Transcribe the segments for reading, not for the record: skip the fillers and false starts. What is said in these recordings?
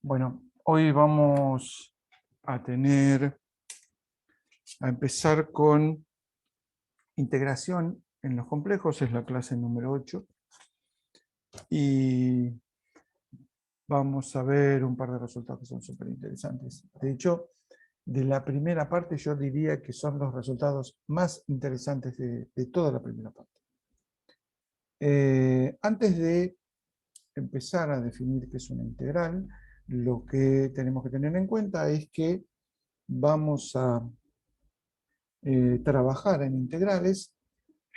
Bueno, hoy vamos a empezar con integración en los complejos, es la clase número 8, y vamos a ver un par de resultados que son súper interesantes. De hecho, de la primera parte yo diría que son los resultados más interesantes de toda la primera parte. Antes de empezar a definir qué es una integral, lo que tenemos que tener en cuenta es que vamos a trabajar en integrales,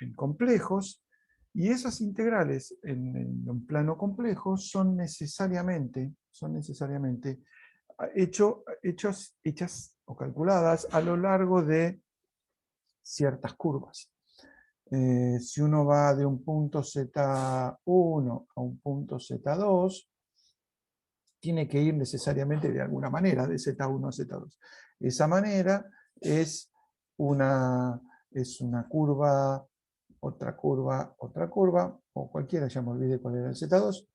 en complejos, y esas integrales en un plano complejo son necesariamente hechas o calculadas a lo largo de ciertas curvas. Si uno va de un punto Z1 a un punto Z2, tiene que ir necesariamente de alguna manera, de Z1 a Z2. Esa manera es una curva, otra curva, otra curva, o cualquiera, ya me olvidé cuál era el Z2.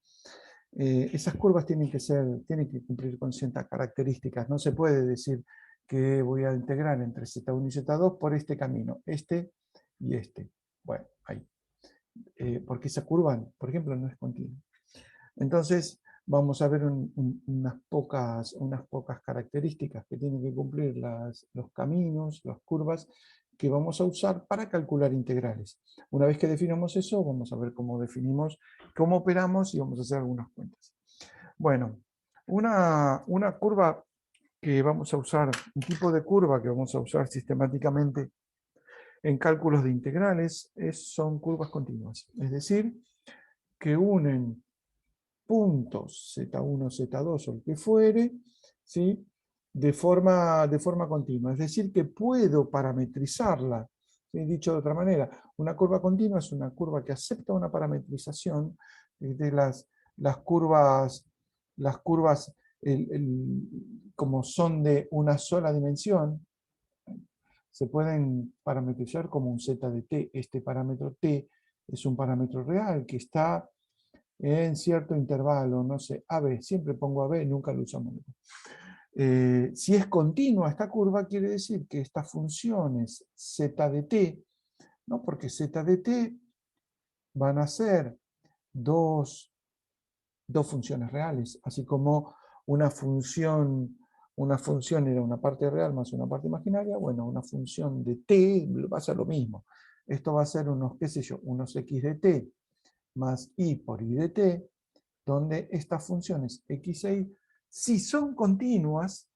Esas curvas tienen que cumplir con ciertas características. No se puede decir que voy a integrar entre Z1 y Z2 por este camino, este y este. Bueno, ahí. Porque esa curva, por ejemplo, no es continua. Entonces, vamos a ver unas pocas características que tienen que cumplir los caminos, las curvas que vamos a usar para calcular integrales. Una vez que definamos eso, vamos a ver cómo definimos, cómo operamos y vamos a hacer algunas cuentas. Bueno, una curva que vamos a usar, un tipo de curva que vamos a usar sistemáticamente en cálculos de integrales son curvas continuas. Es decir, que unen puntos Z1, Z2 o el que fuere, ¿sí? de forma continua. Es decir, que puedo parametrizarla. ¿Sí? Dicho de otra manera, una curva continua es una curva que acepta una parametrización de las curvas, como son de una sola dimensión, se pueden parametrizar como un z de t. Este parámetro t es un parámetro real que está en cierto intervalo, no sé, AB, siempre pongo AB, nunca lo usamos. Si es continua esta curva, quiere decir que estas funciones z de t, ¿no? Porque z de t van a ser dos funciones reales, así como una función era una parte real más una parte imaginaria, bueno, una función de t va a ser lo mismo. Esto va a ser unos, qué sé yo, unos x de t más y por y de t, donde estas funciones x e y, si son continuas,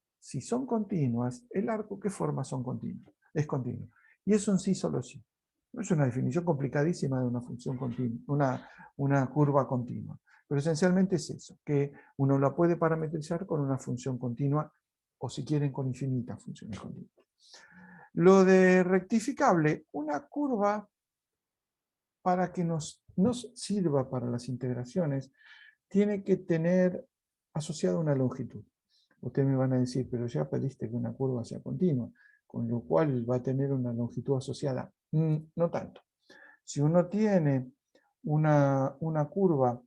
el arco que forma es continuo. Y eso en sí solo sí. Es una definición complicadísima de una función continua, una curva continua. Pero esencialmente es eso, que uno la puede parametrizar con una función continua, o si quieren con infinitas funciones continuas. Lo de rectificable, una curva para que nos sirva para las integraciones, tiene que tener asociada una longitud. Ustedes me van a decir, pero ya pediste que una curva sea continua, con lo cual va a tener una longitud asociada. No tanto. Si uno tiene una curva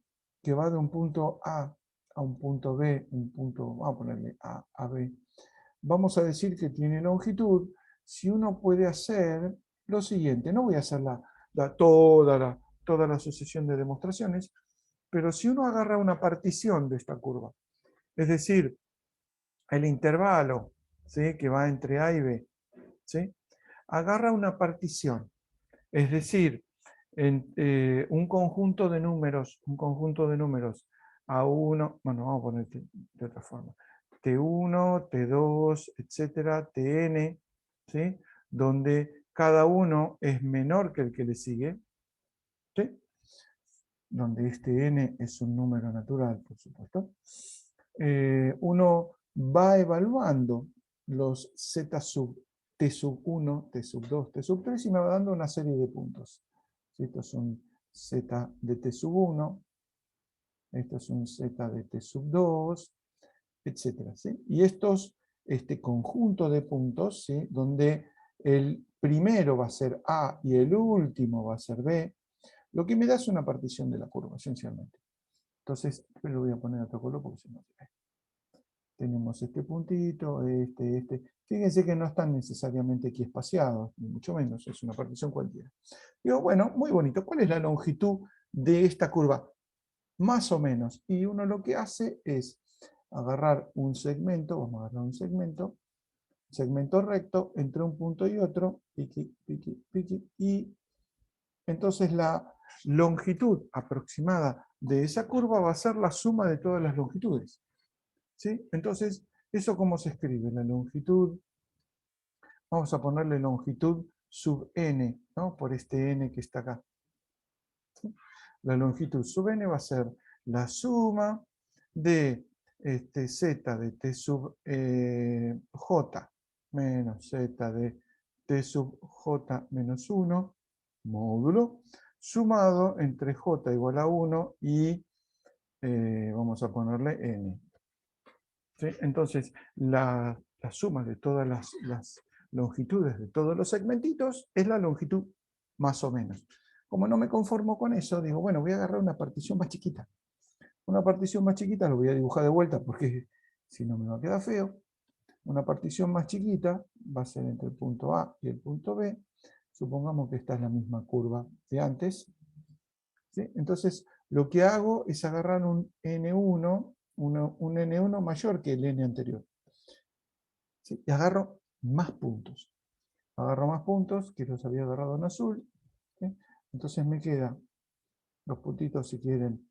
que va de un punto A un punto B, vamos a ponerle A B, vamos a decir que tiene longitud, si uno puede hacer lo siguiente, no voy a hacer toda la sucesión de demostraciones, pero si uno agarra una partición de esta curva, es decir, el intervalo, ¿sí? que va entre A y B, ¿sí? agarra una partición, es decir, un conjunto de números A1, bueno, vamos a poner de otra forma, T1, T2, etcétera, Tn, ¿sí? donde cada uno es menor que el que le sigue, ¿sí? donde este n es un número natural, por supuesto, uno va evaluando los z sub t sub 1, t sub 2, t sub 3 y me va dando una serie de puntos. Esto es un z de t sub 1, esto es un z de t sub 2, etc. ¿sí? Y este conjunto de puntos, ¿sí? donde el primero va a ser A y el último va a ser B, lo que me da es una partición de la curva, esencialmente. Entonces, lo voy a poner a otro color porque se me olvida. tenemos este puntito, este. Fíjense que no están necesariamente aquí espaciados, ni mucho menos, es una partición cualquiera. Digo, bueno, muy bonito. ¿Cuál es la longitud de esta curva? Más o menos. Y uno lo que hace es agarrar un segmento, vamos a agarrar un segmento recto entre un punto y otro, piqui, piqui, piqui, y entonces la longitud aproximada de esa curva va a ser la suma de todas las longitudes. ¿Sí? Entonces, ¿eso cómo se escribe? La longitud, vamos a ponerle longitud sub n, ¿no? Por este n que está acá. ¿Sí? La longitud sub n va a ser la suma de z de t sub j menos z de t sub j menos 1 módulo sumado entre j igual a 1 y vamos a ponerle n. ¿Sí? Entonces, la suma de todas las longitudes de todos los segmentitos es la longitud más o menos. Como no me conformo con eso, digo, bueno, voy a agarrar una partición más chiquita. Una partición más chiquita, lo voy a dibujar de vuelta porque si no me va a quedar feo. Una partición más chiquita va a ser entre el punto A y el punto B. Supongamos que esta es la misma curva de antes. ¿Sí? Entonces, lo que hago es agarrar un N1, un N1 mayor que el N anterior. ¿Sí? Y agarro más puntos. Agarro más puntos que los había agarrado en azul. ¿Sí? Entonces me quedan los puntitos, si quieren,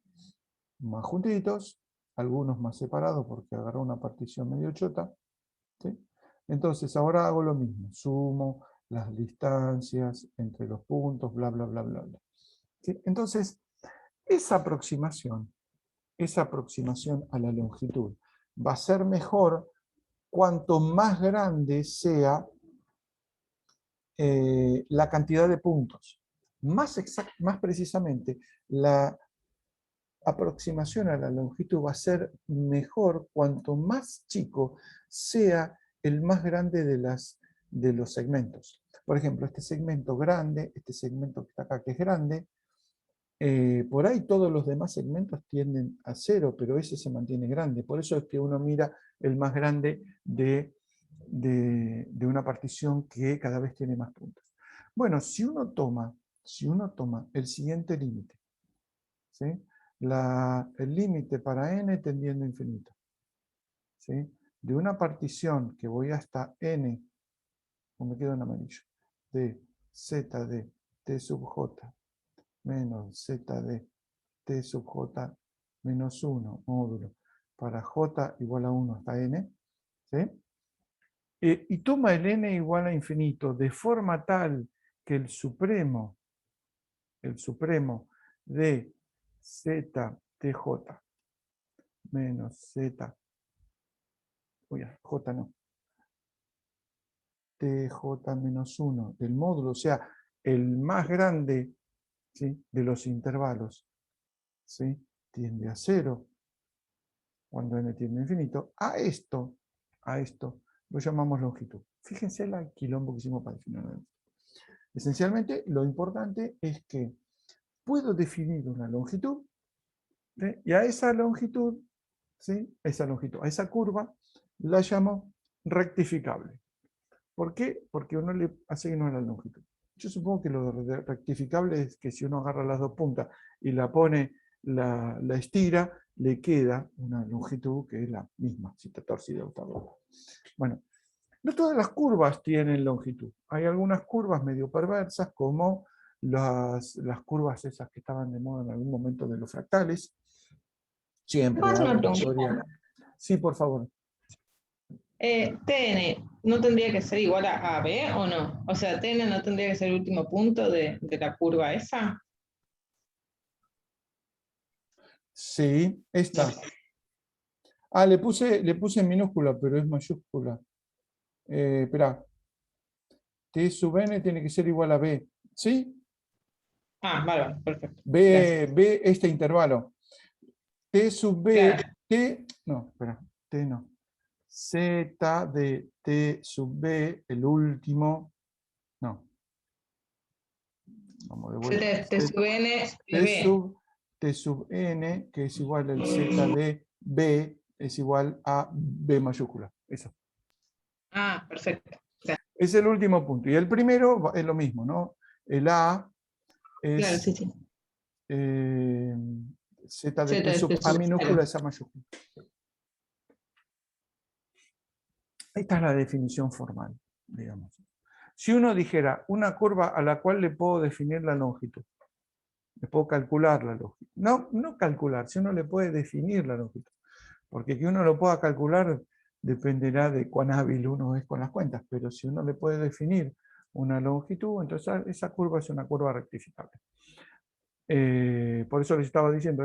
más juntitos, algunos más separados porque agarré una partición medio chota. ¿Sí? Entonces ahora hago lo mismo, sumo las distancias entre los puntos, bla, bla, bla, bla, bla. ¿Sí? Entonces, esa aproximación a la longitud va a ser mejor cuanto más grande sea la cantidad de puntos. Más precisamente, la aproximación a la longitud va a ser mejor cuanto más chico sea el más grande de los segmentos. Por ejemplo, este segmento grande, este segmento que está acá que es grande, por ahí todos los demás segmentos tienden a 0, pero ese se mantiene grande. Por eso es que uno mira el más grande de una partición que cada vez tiene más puntos. Bueno, si uno toma el siguiente límite, ¿sí? El límite para n tendiendo a infinito, ¿sí? De una partición que voy hasta n, o me quedo en amarillo, de z de t sub j menos z de t sub j menos 1 módulo para j igual a 1 hasta n, ¿sí? Y toma el n igual a infinito de forma tal que el supremo de ztj menos z, j no, tj menos 1 del módulo, o sea, el más grande, ¿sí?, de los intervalos, ¿sí?, tiende a 0 cuando n tiende a infinito. A esto lo llamamos longitud. Fíjense el quilombo que hicimos para definir. Esencialmente, lo importante es que puedo definir una longitud, ¿sí?, y a esa longitud, ¿sí?, a esa curva, la llamo rectificable. ¿Por qué? Porque uno le asigna la longitud. Yo supongo que lo rectificable es que si uno agarra las dos puntas y la pone, la estira, le queda una longitud que es la misma, si está torcida o está rota. Bueno, no todas las curvas tienen longitud. Hay algunas curvas medio perversas, como las curvas esas que estaban de moda en algún momento de los fractales. Siempre ¿Puedo hacer hay una una teoría. pregunta? Sí, por favor. ¿TN no tendría que ser igual a AB o no? O sea, ¿TN no tendría que ser el último punto de la curva esa? Sí, esta. Le puse en minúscula, pero es mayúscula. Espera. T sub n tiene que ser igual a B. ¿Sí? Vale, perfecto. Gracias. B este intervalo. T sub B, Claro. no, espera, T no. Z de T sub B, el último, no. Vamos de vuelta. T sub N de T B. sub, T sub N, que es igual al Z de B es igual a B mayúscula. Eso. Ah, perfecto. Es el último punto. Y el primero es lo mismo, ¿no? El A Claro, es sí, sí. Z de Z T de sub T A sub minúscula 0. es A mayúscula. Esta es la definición formal, digamos. Si uno dijera una curva a la cual le puedo definir la longitud, le puedo calcular la longitud. No calcular, si uno le puede definir la longitud. Porque que uno lo pueda calcular dependerá de cuán hábil uno es con las cuentas, pero si uno le puede definir una longitud, entonces esa curva es una curva rectificable. Por eso les estaba diciendo,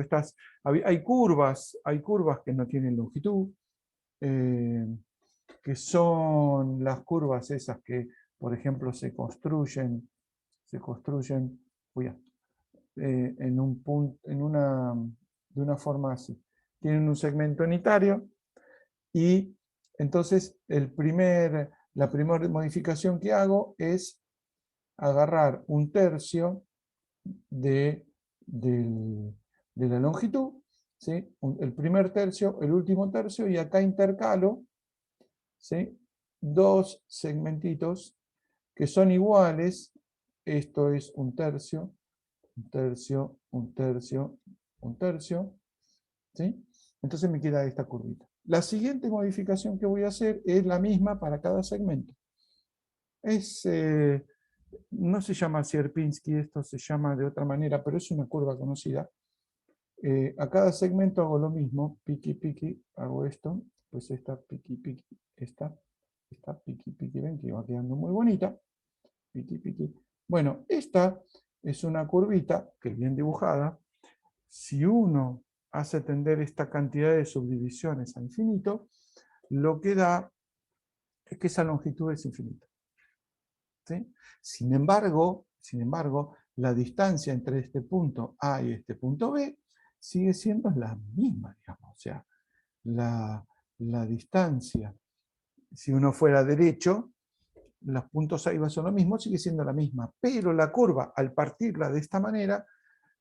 hay curvas que no tienen longitud, que son las curvas esas que, por ejemplo, se construyen en un punto, de una forma así. Tienen un segmento unitario y entonces la primera modificación que hago es agarrar un tercio de la longitud, ¿sí? El primer tercio, el último tercio, y acá intercalo, ¿sí? Dos segmentitos que son iguales. Esto es un tercio, un tercio, un tercio, un tercio, ¿sí? Entonces me queda esta curvita. La siguiente modificación que voy a hacer es la misma para cada segmento. No se llama Sierpinski, esto se llama de otra manera, pero es una curva conocida. A cada segmento hago lo mismo, piqui, piqui, hago esto, pues esta, piqui, piqui, esta piqui, piqui, ven que va quedando muy bonita, piqui, piqui. Bueno, esta es una curvita que bien dibujada. Si uno hace tender esta cantidad de subdivisiones a infinito, lo que da es que esa longitud es infinita. ¿Sí? Sin embargo, la distancia entre este punto A y este punto B sigue siendo la misma, digamos. O sea, la distancia, si uno fuera derecho, los puntos A y B son lo mismo, sigue siendo la misma. Pero la curva, al partirla de esta manera,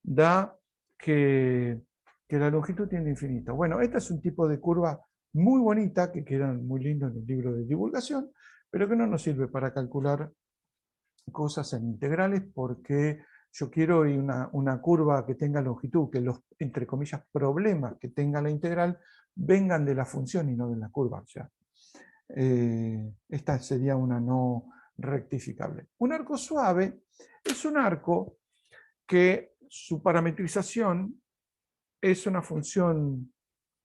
da que la longitud tiende a infinito. Bueno, este es un tipo de curva muy bonita, que quedan muy lindos en el libro de divulgación, pero que no nos sirve para calcular cosas en integrales, porque yo quiero una curva que tenga longitud, que los, entre comillas, problemas que tenga la integral vengan de la función y no de la curva. O sea, esta sería una no rectificable. Un arco suave es un arco que su parametrización es una función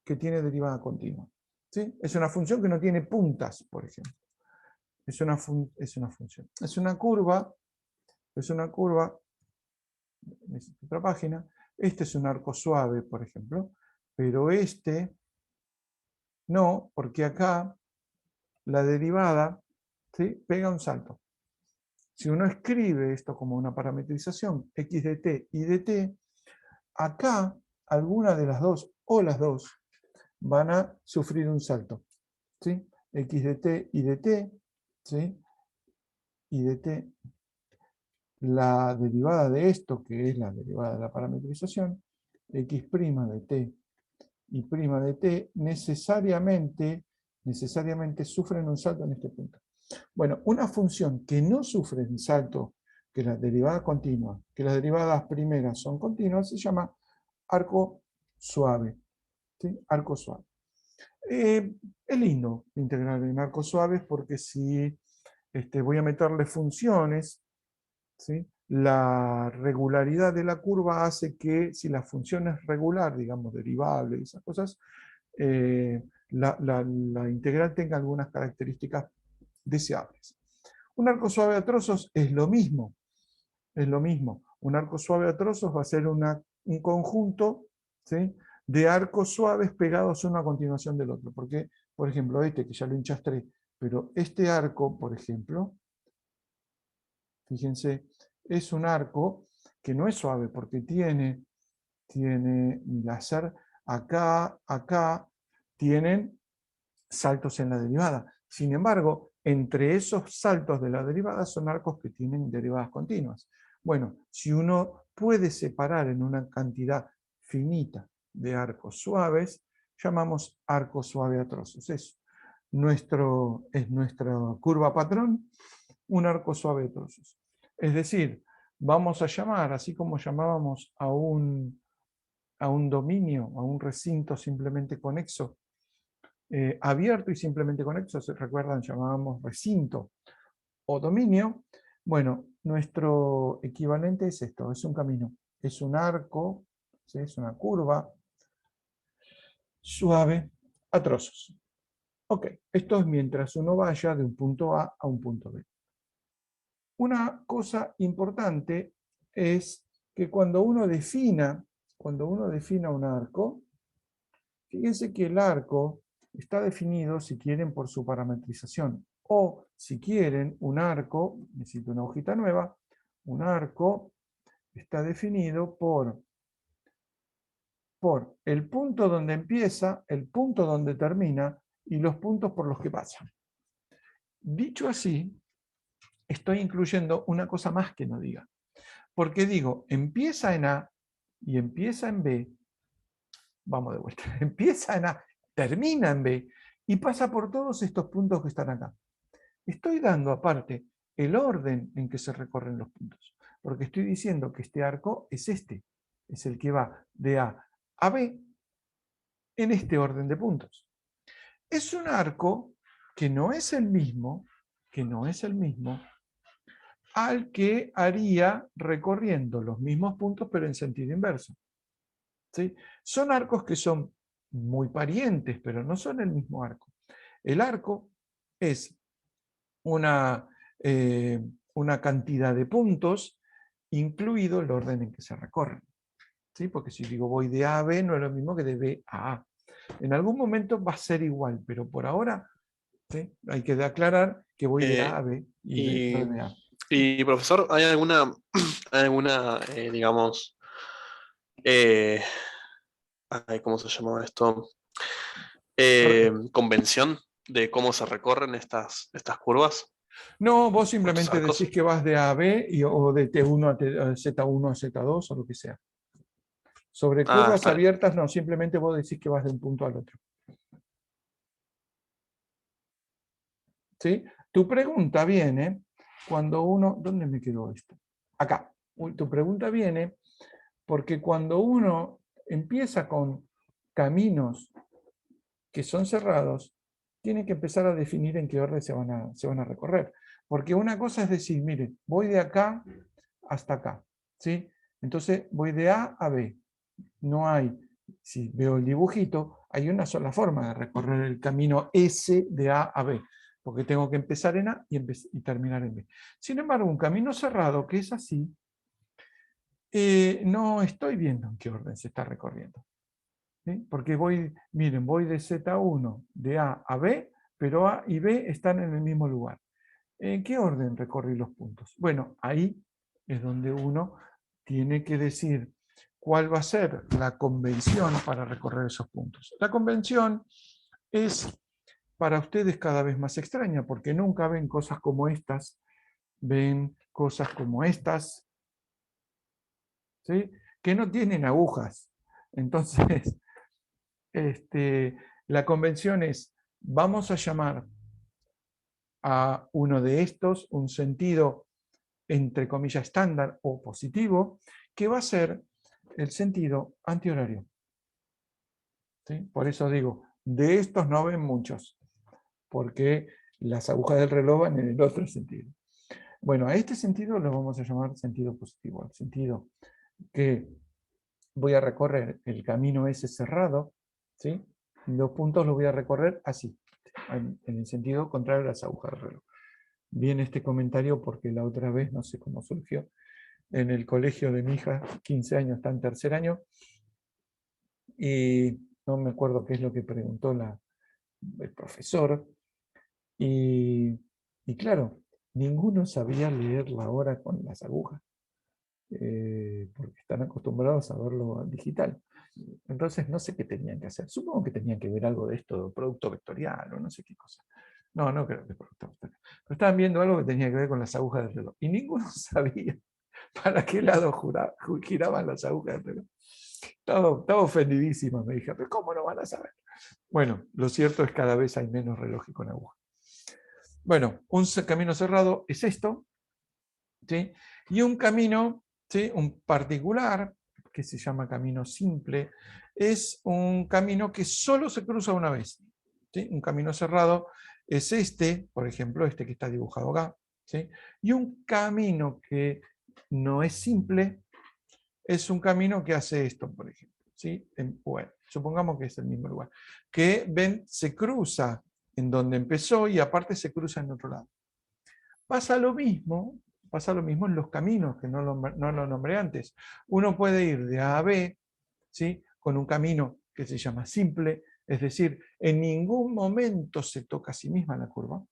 que tiene derivada continua. ¿Sí? Es una función que no tiene puntas, por ejemplo. Es una función. Es una curva, necesito otra página. Este es un arco suave, por ejemplo, pero este no, porque acá la derivada, ¿sí?, pega un salto. Si uno escribe esto como una parametrización, x de t y de t, acá alguna de las dos o las dos van a sufrir un salto. ¿Sí? X de t y de t, ¿sí?, y de t. La derivada de esto, que es la derivada de la parametrización, x' de t y prima de t, necesariamente sufren un salto en este punto. Bueno, una función que no sufre un salto, que la derivada continua, que las derivadas primeras son continuas, se llama arco suave. ¿Sí? Arco suave. Es lindo integrar en arcos suaves porque si voy a meterle funciones, ¿sí?, la regularidad de la curva hace que si la función es regular, digamos derivable y esas cosas, la integral tenga algunas características deseables. Un arco suave a trozos es lo mismo. Un arco suave a trozos va a ser un conjunto, ¿sí?, de arcos suaves pegados uno a continuación del otro. Porque, por ejemplo, que ya lo hinchastré, pero este arco, por ejemplo, fíjense, es un arco que no es suave porque tiene láser acá, tienen saltos en la derivada. Sin embargo, entre esos saltos de la derivada son arcos que tienen derivadas continuas. Bueno, si uno puede separar en una cantidad finita de arcos suaves, llamamos arco suave a trozos. Es nuestra curva patrón, un arco suave a trozos. Es decir, vamos a llamar, así como llamábamos a un dominio, a un recinto simplemente conexo, abierto y simplemente conexo, ¿se recuerdan? Llamábamos recinto o dominio. Bueno, nuestro equivalente es esto, es un camino, es un arco, ¿sí? Es una curva suave a trozos. Ok, esto es mientras uno vaya de un punto A a un punto B. Una cosa importante es que cuando uno defina un arco, fíjense que el arco está definido, si quieren, por su parametrización. O, si quieren, un arco, necesito una hojita nueva, un arco está definido por el punto donde empieza, el punto donde termina y los puntos por los que pasa. Dicho así, estoy incluyendo una cosa más que no diga. Porque digo, empieza en A y empieza en B. Vamos de vuelta. Empieza en A, termina en B y pasa por todos estos puntos que están acá. Estoy dando aparte el orden en que se recorren los puntos. Porque estoy diciendo que este arco es este. Es el que va de A a B en este orden de puntos. Es un arco que no es el mismo, al que haría recorriendo los mismos puntos pero en sentido inverso. ¿Sí? Son arcos que son muy parientes, pero no son el mismo arco. El arco es una cantidad de puntos, incluido el orden en que se recorren. ¿Sí? Porque si digo voy de A a B, no es lo mismo que de B a A. En algún momento va a ser igual, pero por ahora, ¿sí? Hay que aclarar que voy de A a B y Y, B de A. y, profesor, ¿hay alguna digamos, eh, ¿cómo se llama esto? Convención de cómo se recorren estas curvas, No, vos estos simplemente decís arcos? que vas de A a B o de T1 a Z1 a Z2 o lo que sea. Sobre Ah, curvas abiertas, no, simplemente vos decís que vas de un punto al otro. ¿Sí? Tu pregunta viene cuando uno... ¿Dónde me quedó esto? Acá. Tu pregunta viene porque cuando uno empieza con caminos que son cerrados, tiene que empezar a definir en qué orden se van a recorrer. Porque una cosa es decir, mire, voy de acá hasta acá. ¿Sí? Entonces voy de A a B. No hay, si veo el dibujito, hay una sola forma de recorrer el camino S de A a B, porque tengo que empezar en A y terminar en B. Sin embargo, un camino cerrado que es así, no estoy viendo en qué orden se está recorriendo. ¿Sí? Porque miren, voy de Z1 de A a B, pero A y B están en el mismo lugar. ¿En qué orden recorrí los puntos? Bueno, ahí es donde uno tiene que decir cuál va a ser la convención para recorrer esos puntos. La convención es para ustedes cada vez más extraña, porque nunca ven cosas como estas, ven cosas como estas, ¿sí? Que no tienen agujas. Entonces, la convención es, vamos a llamar a uno de estos un sentido entre comillas estándar o positivo, que va a ser el sentido antihorario. ¿Sí? Por eso digo, de estos no ven muchos, porque las agujas del reloj van en el otro sentido. Bueno, a este sentido lo vamos a llamar sentido positivo, al sentido que voy a recorrer el camino ese cerrado, ¿sí? Los puntos los voy a recorrer así, en el sentido contrario a las agujas del reloj. Viene este comentario porque la otra vez, no sé cómo surgió, en el colegio de mi hija, 15 años, está en tercer año, y no me acuerdo qué es lo que preguntó el profesor, y claro, ninguno sabía leer la hora con las agujas, porque están acostumbrados a verlo digital. Entonces no sé qué tenían que hacer. Supongo que tenían que ver algo de esto, producto vectorial o no sé qué cosa. No, no creo que es producto vectorial. Pero estaban viendo algo que tenía que ver con las agujas del reloj. Y ninguno sabía para qué lado giraban las agujas del reloj. Estaba ofendidísima, me dije, pero ¿cómo no van a saber? Bueno, lo cierto es que cada vez hay menos relojes con aguja. Bueno, un camino cerrado es esto, ¿sí? Y un camino, ¿sí? Un particular, que se llama camino simple, es un camino que solo se cruza una vez, ¿sí? Un camino cerrado es este, por ejemplo, este que está dibujado acá, ¿sí? Y un camino que no es simple es un camino que hace esto, por ejemplo, ¿sí? Bueno, supongamos que es el mismo lugar, que ven, se cruza en donde empezó y aparte se cruza en otro lado. Pasa lo mismo en los caminos, que no lo nombré antes. Uno puede ir de A a B, ¿sí? Con un camino que se llama simple, es decir, en ningún momento se toca a sí misma la curva,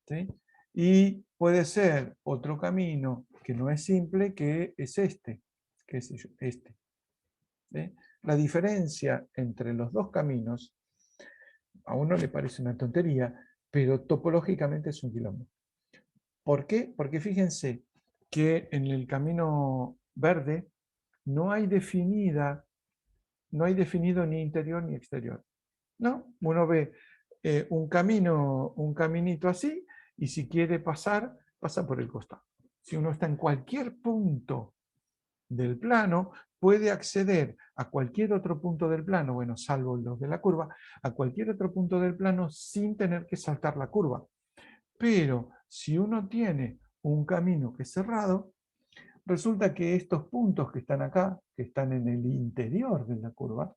¿sí? Y puede ser otro camino que no es simple, que es este, que es este. ¿Sí? La diferencia entre los dos caminos, a uno le parece una tontería, pero topológicamente es un quilombo. ¿Por qué? Porque fíjense que en el camino verde no hay definido ni interior ni exterior. No, uno ve un caminito así, y si quiere pasar, pasa por el costado. Si uno está en cualquier punto del plano, puede acceder a cualquier otro punto del plano, bueno, salvo los de la curva, a cualquier otro punto del plano sin tener que saltar la curva. Pero si uno tiene un camino que es cerrado, resulta que estos puntos que están acá, que están en el interior de la curva,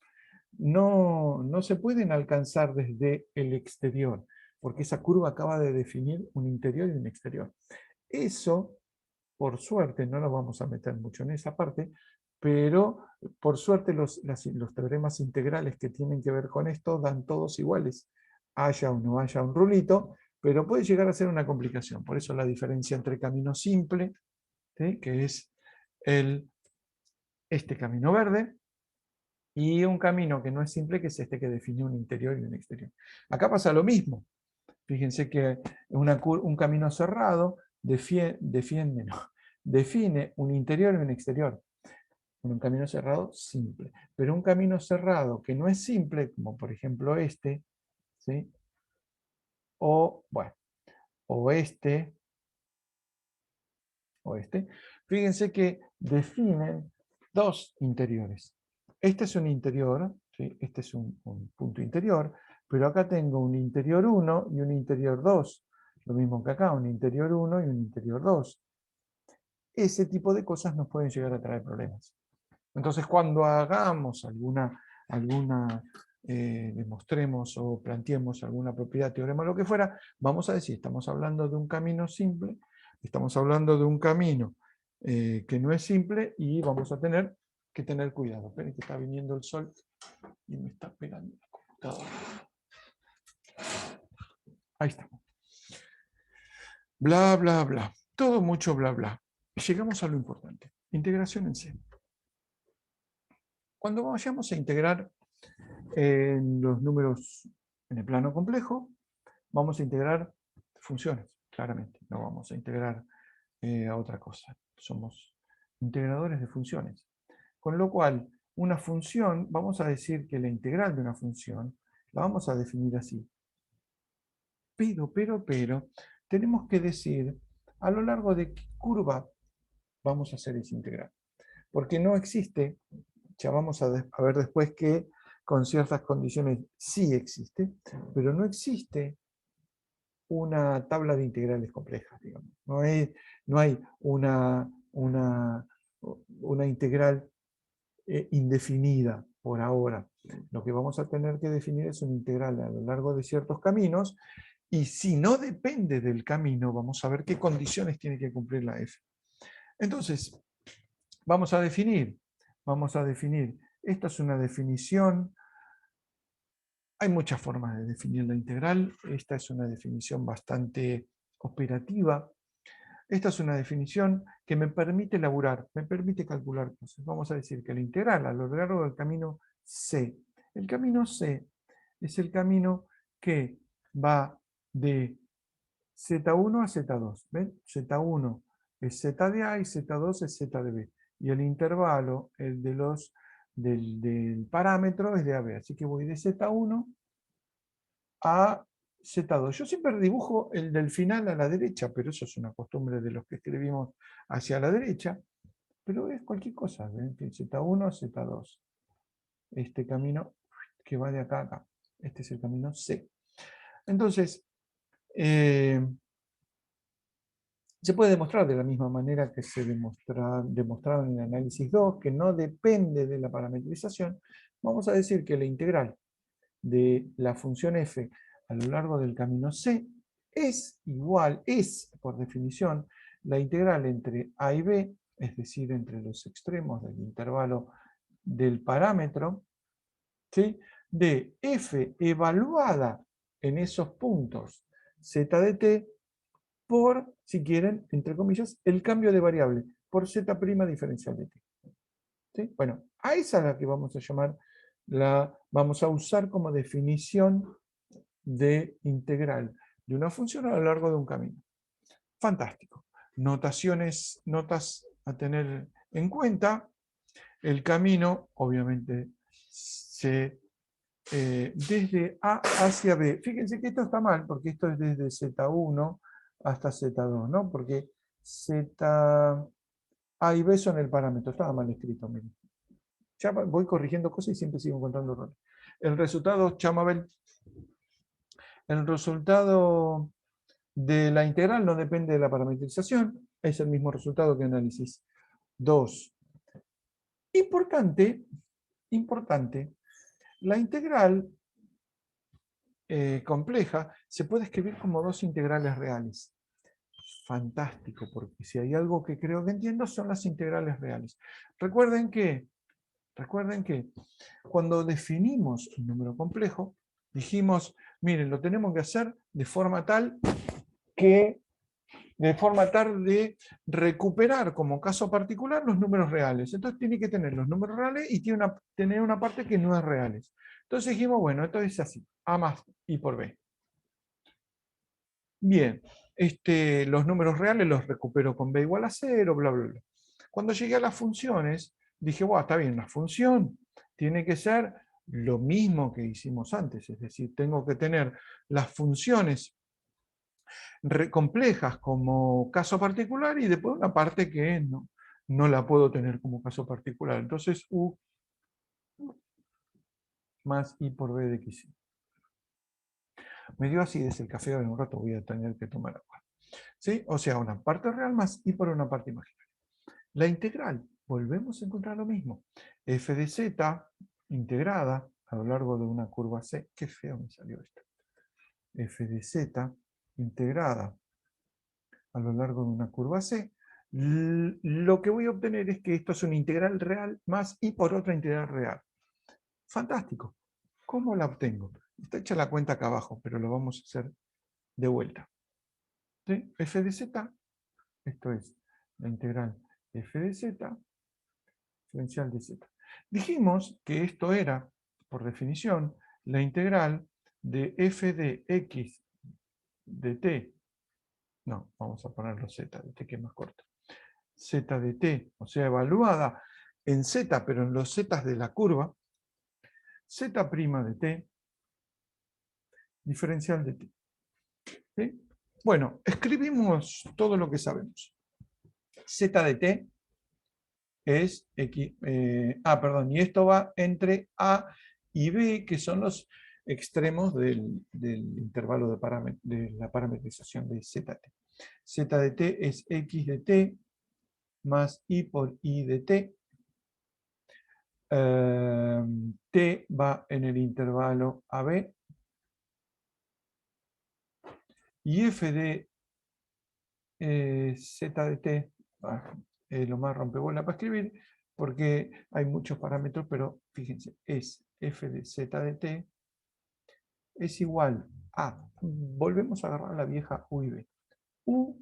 no se pueden alcanzar desde el exterior, porque esa curva acaba de definir un interior y un exterior. Eso, por suerte, no nos vamos a meter mucho en esa parte, pero por suerte los teoremas integrales que tienen que ver con esto dan todos iguales, haya o no haya un rulito, pero puede llegar a ser una complicación. Por eso la diferencia entre camino simple, ¿sí? Que es este camino verde, y un camino que no es simple, que es este que define un interior y un exterior. Acá pasa lo mismo. Fíjense que un camino cerrado define un interior y un exterior. Un camino cerrado simple. Pero un camino cerrado que no es simple, como por ejemplo este, ¿sí? O, bueno, o este, fíjense que definen dos interiores. Este es un interior, ¿sí? Este es un punto interior, pero acá tengo un interior 1 y un interior 2. Lo mismo que acá, un interior 1 y un interior 2. Ese tipo de cosas nos pueden llegar a traer problemas. Entonces, cuando hagamos demostremos o planteemos alguna propiedad, teorema, lo que fuera, vamos a decir, estamos hablando de un camino simple, estamos hablando de un camino que no es simple, y vamos a tener que tener cuidado. Esperen que está viniendo el sol y me está pegando la computadora. Ahí estamos. Bla, bla, bla. Todo mucho bla, bla. Y llegamos a lo importante. Integración en C. Cuando vayamos a integrar en los números en el plano complejo, vamos a integrar funciones, claramente. No vamos a integrar a otra cosa. Somos integradores de funciones. Con lo cual, una función, vamos a decir que la integral de una función la vamos a definir así. Pero, tenemos que decir a lo largo de qué curva vamos a hacer esa integral. Porque no existe, ya vamos a ver después que con ciertas condiciones sí existe, pero no existe una tabla de integrales complejas, digamos. No hay una integral indefinida por ahora. Lo que vamos a tener que definir es una integral a lo largo de ciertos caminos, y si no depende del camino, vamos a ver qué condiciones tiene que cumplir la f. Entonces, vamos a definir. Esta es una definición. Hay muchas formas de definir la integral. Esta es una definición bastante operativa. Esta es una definición que me permite elaborar, me permite calcular cosas. Vamos a decir que la integral a lo largo del camino C. El camino C es el camino que va de Z1 a Z2. ¿Ven? Z1 es Z de A y Z2 es Z de B. Y el intervalo, el de los del parámetro es de AB. Así que voy de Z1 a Z2. Yo siempre dibujo el del final a la derecha, pero eso es una costumbre de los que escribimos hacia la derecha. Pero es cualquier cosa, ¿ven? Z1, Z2. Este camino que va de acá a acá. Este es el camino C. Entonces, se puede demostrar de la misma manera que se demostraron en el análisis 2, que no depende de la parametrización. Vamos a decir que la integral de la función f a lo largo del camino C es igual, es por definición, la integral entre a y b, es decir, entre los extremos del intervalo del parámetro, ¿sí?, de f evaluada en esos puntos z de t por, si quieren, entre comillas, el cambio de variable, por z' diferencial de t. ¿Sí? Bueno, a esa es la que vamos a llamar, vamos a usar como definición de integral de una función a lo largo de un camino. Fantástico. Notas a tener en cuenta. El camino, obviamente, desde A hacia B. Fíjense que esto está mal, porque esto es desde Z1 hasta Z2, ¿no? Porque Z, A y B son el parámetro. Estaba mal escrito, miren. Ya voy corrigiendo cosas y siempre sigo encontrando errores. El resultado, Chamabel, el resultado de la integral no depende de la parametrización, es el mismo resultado que análisis 2. Importante, la integral compleja se puede escribir como dos integrales reales. Fantástico, porque si hay algo que creo que entiendo son las integrales reales. Recuerden que cuando definimos un número complejo, dijimos, miren, lo tenemos que hacer de forma tal de recuperar como caso particular los números reales. Entonces tiene que tener los números reales y tener una parte que no es reales. Entonces dijimos, bueno, esto es así, A más I por B. Bien, los números reales los recupero con B igual a 0, bla, bla, bla. Cuando llegué a las funciones, dije, bueno, está bien, la función tiene que ser lo mismo que hicimos antes, es decir, tengo que tener las funciones complejas como caso particular y después una parte que no la puedo tener como caso particular. Entonces, U más I por B de X. Me dio acidez el café, en un rato voy a tener que tomar agua. ¿Sí? O sea, una parte real más I por una parte imaginaria. La integral, volvemos a encontrar lo mismo. F de Z integrada a lo largo de una curva C. Qué feo me salió esto. F de Z integrada a lo largo de una curva C. Lo que voy a obtener es que esto es una integral real más I por otra integral real. Fantástico. ¿Cómo la obtengo? Está hecha la cuenta acá abajo, pero lo vamos a hacer de vuelta. ¿Sí? F de Z, esto es la integral F de Z, diferencial de Z. Dijimos que esto era, por definición, la integral de F de X de T. No, vamos a ponerlo Z de T, que es más corto. Z de T, o sea, evaluada en Z, pero en los Z de la curva, Z' de T, diferencial de T. ¿Sí? Bueno, escribimos todo lo que sabemos. Z de T es X, perdón, y esto va entre A y B, que son los extremos del intervalo de la parametrización de ZT. Z de T es X de T más I por I de T. T va en el intervalo AB. Y F de Z de T, lo más rompebola para escribir, porque hay muchos parámetros, pero fíjense, es F de Z de T es igual a, volvemos a agarrar la vieja U y B, U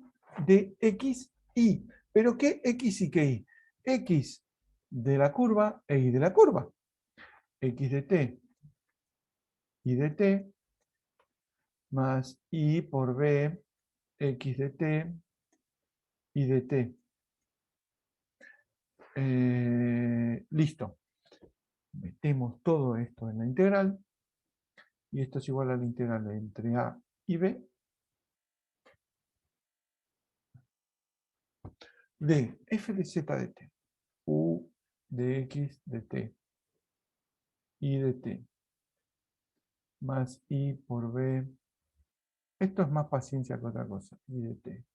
de X, Y. ¿Pero qué X y qué Y? X de la curva e Y de la curva. X de T, Y de T, más I por B, X de T, Y de T. Listo. metemos todo esto en la integral, y esto es igual a la integral entre a y b de f de z de t, u de x de t, y de t, más i por b. Esto es más paciencia que otra cosa, i de t.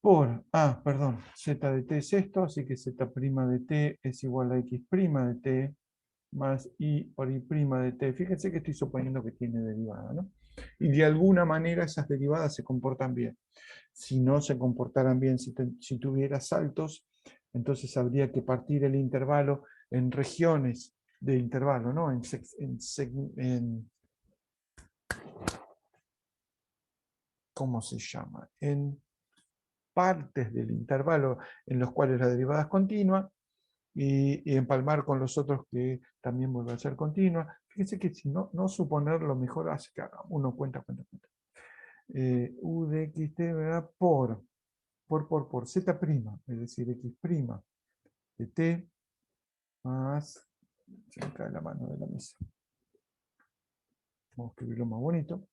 Por, perdón, z de t es esto, así que z' de t es igual a x' de t, más i por i' de t. Fíjense que estoy suponiendo que tiene derivada, ¿no? Y de alguna manera esas derivadas se comportan bien. Si no se comportaran bien, si tuviera saltos, entonces habría que partir el intervalo en regiones de intervalo, ¿no? ¿Cómo se llama? En partes del intervalo en los cuales la derivada es continua, y empalmar con los otros que también vuelve a ser continua. Fíjense que si no suponerlo mejor hace que uno cuenta. U de x t, ¿verdad? Por z', es decir, x' de t, más, se me cae la mano de la mesa. Vamos a escribirlo más bonito.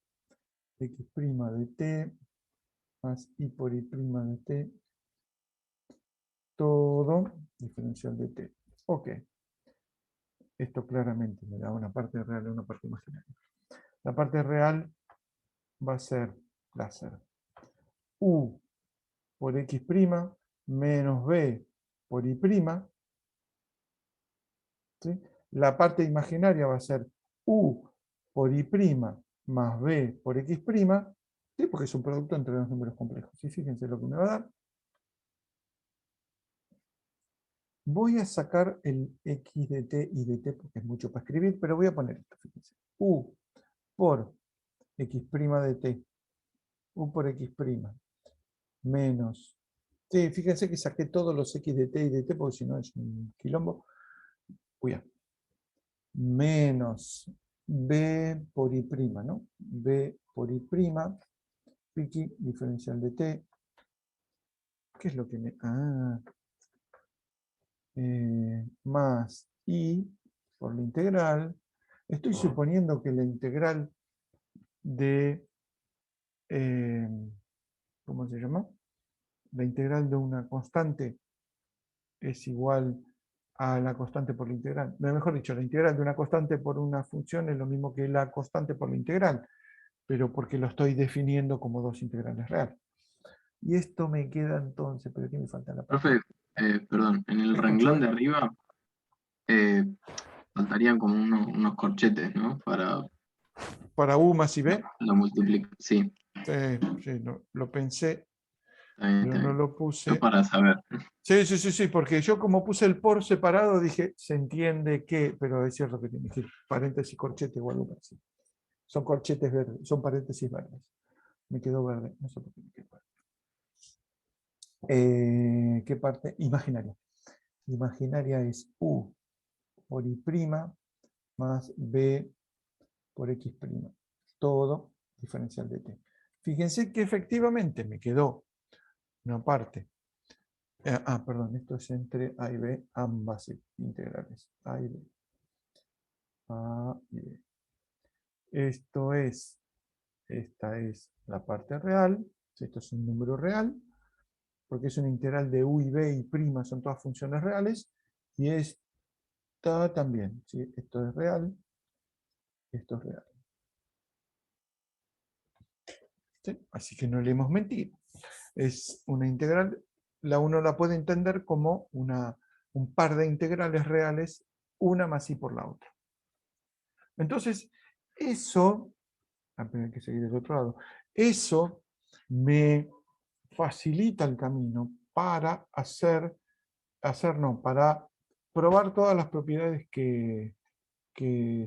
X' de t, más i por i' de t, todo diferencial de t. Ok. Esto claramente me da una parte real y una parte imaginaria. La parte real va a ser u por x' menos b por i'. ¿Sí? La parte imaginaria va a ser u por i' más b por x', ¿sí? Porque es un producto entre los números complejos. ¿Sí? Fíjense lo que me va a dar. Voy a sacar el x de t y de t porque es mucho para escribir, pero voy a poner esto, fíjense. U por x' de t, u por x' menos. Sí, fíjense que saqué todos los x de t y de t porque si no es un quilombo. Menos b por i', ¿no? B por i', piqui, diferencial de t. ¿Qué es lo que me...? Más i por la integral. Estoy suponiendo que la integral de... ¿cómo se llama? La integral de una constante es igual a la constante por la integral. Mejor dicho, la integral de una constante por una función es lo mismo que la constante por la integral, pero porque lo estoy definiendo como dos integrales reales. Y esto me queda entonces, pero aquí me falta la parte. Profe, perdón, en el renglón de arriba faltarían como unos corchetes, ¿no? Para U más y B. La multiplicación. Sí, Sí, lo pensé, está bien, pero está no bien. lo Yo puse. para saber. Sí, porque yo como puse el por separado dije, se entiende que, pero es cierto que tiene que ir paréntesis, corchete o algo así. Son corchetes verdes, son paréntesis verdes. Me quedó verde, no sé por qué me quedó verde. ¿Qué parte? Imaginaria. Imaginaria es U por I' más B por X'. Todo diferencial de T. Fíjense que efectivamente me quedó una parte. Perdón, esto es entre A y B, ambas integrales. A y B. A y B. Esta es la parte real. Esto es un número real, porque es una integral de U y B y prima, son todas funciones reales. Y esta también. ¿Sí? Esto es real. Esto es real. ¿Sí? Así que no le hemos mentido. Es una integral, uno la puede entender como un par de integrales reales, una más i por la otra. Entonces, eso, hay que seguir del otro lado, eso me facilita el camino para para probar todas las propiedades que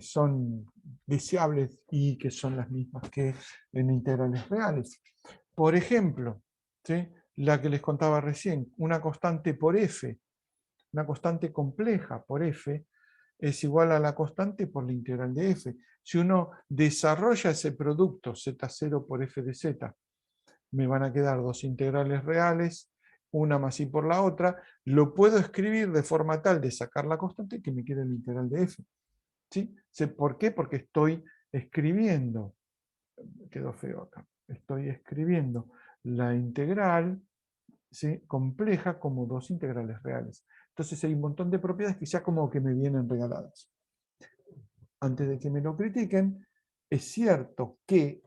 son deseables y que son las mismas que en integrales reales. Por ejemplo, ¿sí? La que les contaba recién, una constante por f, una constante compleja por f, es igual a la constante por la integral de f. Si uno desarrolla ese producto z0 por f de z, me van a quedar dos integrales reales, una más y por la otra, lo puedo escribir de forma tal de sacar la constante que me quede el integral de f. ¿Sí? ¿Por qué? Porque estoy escribiendo, quedó feo acá, estoy escribiendo la integral, ¿sí?, compleja como dos integrales reales. Entonces hay un montón de propiedades que ya como que me vienen regaladas. Antes de que me lo critiquen, es cierto que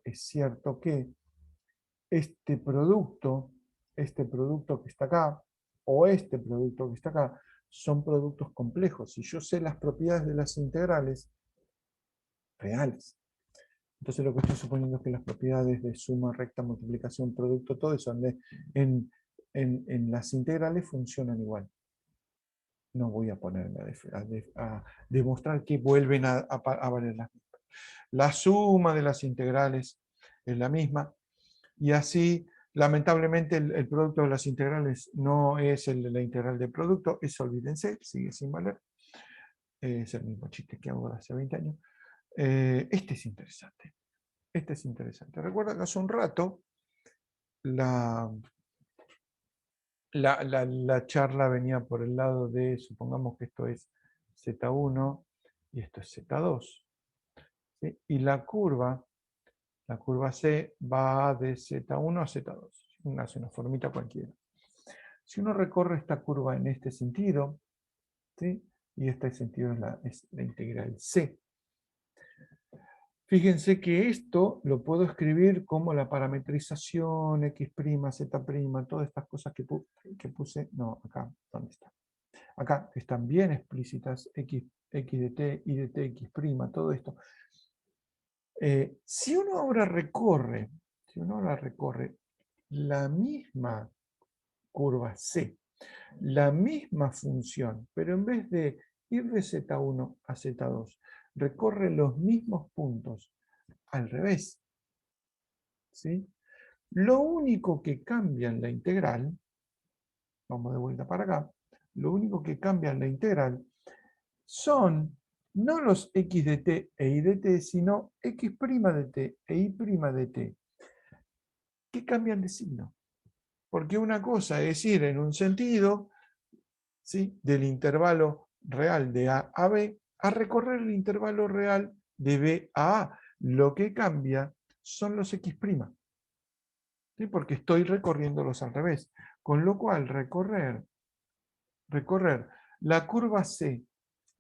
este producto que está acá, o este producto que está acá, son productos complejos. Si yo sé las propiedades de las integrales reales, entonces lo que estoy suponiendo es que las propiedades de suma, recta, multiplicación, producto, todo eso en las integrales funcionan igual. No voy a ponerme a demostrar que vuelven a valer las mismas. La suma de las integrales es la misma, y así, lamentablemente, el producto de las integrales no es el de la integral de producto, eso olvídense, sigue sin valer. Es el mismo chiste que hago de hace 20 años. Este es interesante. Este es interesante. Recuerda que hace un rato la charla venía por el lado de, supongamos que esto es Z1 y esto es Z2. ¿Sí? Y la curva C va de Z1 a Z2. Hace una formita cualquiera. Si uno recorre esta curva en este sentido, ¿sí?, y este sentido es la integral C. Fíjense que esto lo puedo escribir como la parametrización, X', Z', todas estas cosas que puse, no, acá, ¿dónde está? Acá están bien explícitas, X de t, Y de t, X', todo esto. Si uno ahora recorre la misma curva C, la misma función, pero en vez de ir de Z1 a Z2, recorre los mismos puntos al revés, ¿sí? Lo único que cambia en la integral, vamos de vuelta para acá, lo único que cambia en la integral son no los x de t e y de t, sino x' de t e y' de t, que cambian de signo. Porque una cosa es ir en un sentido, ¿sí?, del intervalo real de A a B, a recorrer el intervalo real de B a A. Lo que cambia son los X', ¿sí?, porque estoy recorriéndolos al revés. Con lo cual, recorrer la curva C,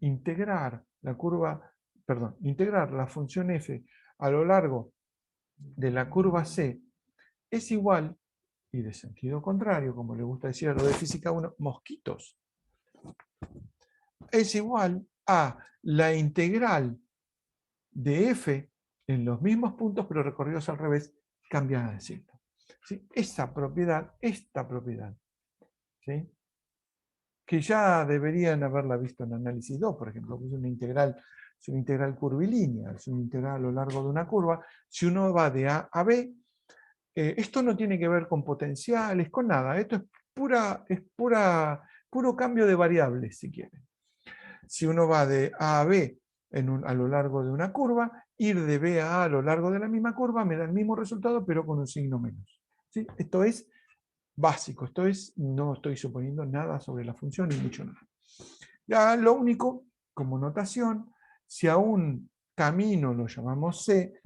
integrar la función f a lo largo de la curva C, es igual, y de sentido contrario, como le gusta decir a lo de física 1, mosquitos, es igual a la integral de f en los mismos puntos, pero recorridos al revés, cambiada de signo. ¿Sí? Esta propiedad, ¿sí?, que ya deberían haberla visto en análisis 2, por ejemplo, que es una integral curvilínea, es una integral a lo largo de una curva. Si uno va de A a B, esto no tiene que ver con potenciales, con nada. Esto es puro cambio de variables, si quieren. Si uno va de A a B a lo largo de una curva, ir de B a A lo largo de la misma curva me da el mismo resultado, pero con un signo menos. ¿Sí? Esto es básico, no estoy suponiendo nada sobre la función, ni mucho nada. Ya lo único, como notación, si a un camino lo llamamos C,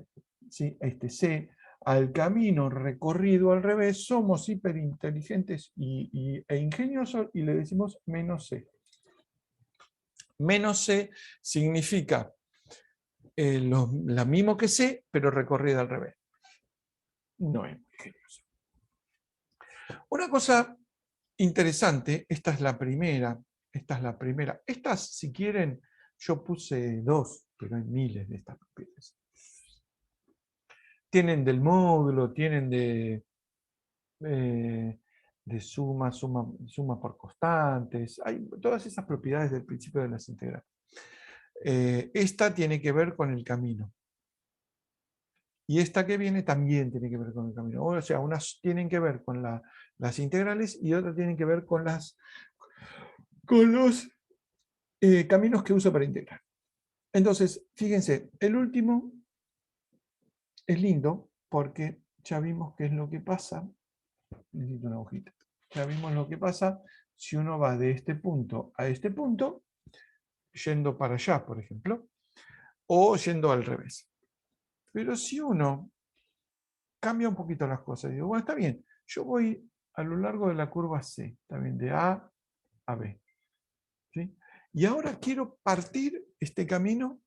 ¿sí?, este C, al camino recorrido al revés, somos hiperinteligentes e ingeniosos y le decimos menos C. Menos C significa la mismo que C, pero recorrida al revés. No es muy ingenioso. Una cosa interesante, esta es la primera. Estas, si quieren, yo puse 2, pero hay miles de estas propiedades. Tienen del módulo, tienen de suma por constantes, hay todas esas propiedades del principio de las integrales. Esta tiene que ver con el camino. Y esta que viene también tiene que ver con el camino. O sea, unas tienen que ver con las integrales y otras tienen que ver con los caminos que uso para integrar. Entonces, fíjense, el último es lindo porque ya vimos qué es lo que pasa. Necesito una hojita. Ya vimos lo que pasa si uno va de este punto a este punto, yendo para allá, por ejemplo, o yendo al revés. Pero si uno cambia un poquito las cosas, digo, bueno, está bien, yo voy a lo largo de la curva C, está bien, de A a B. ¿Sí? Y ahora quiero partir este camino,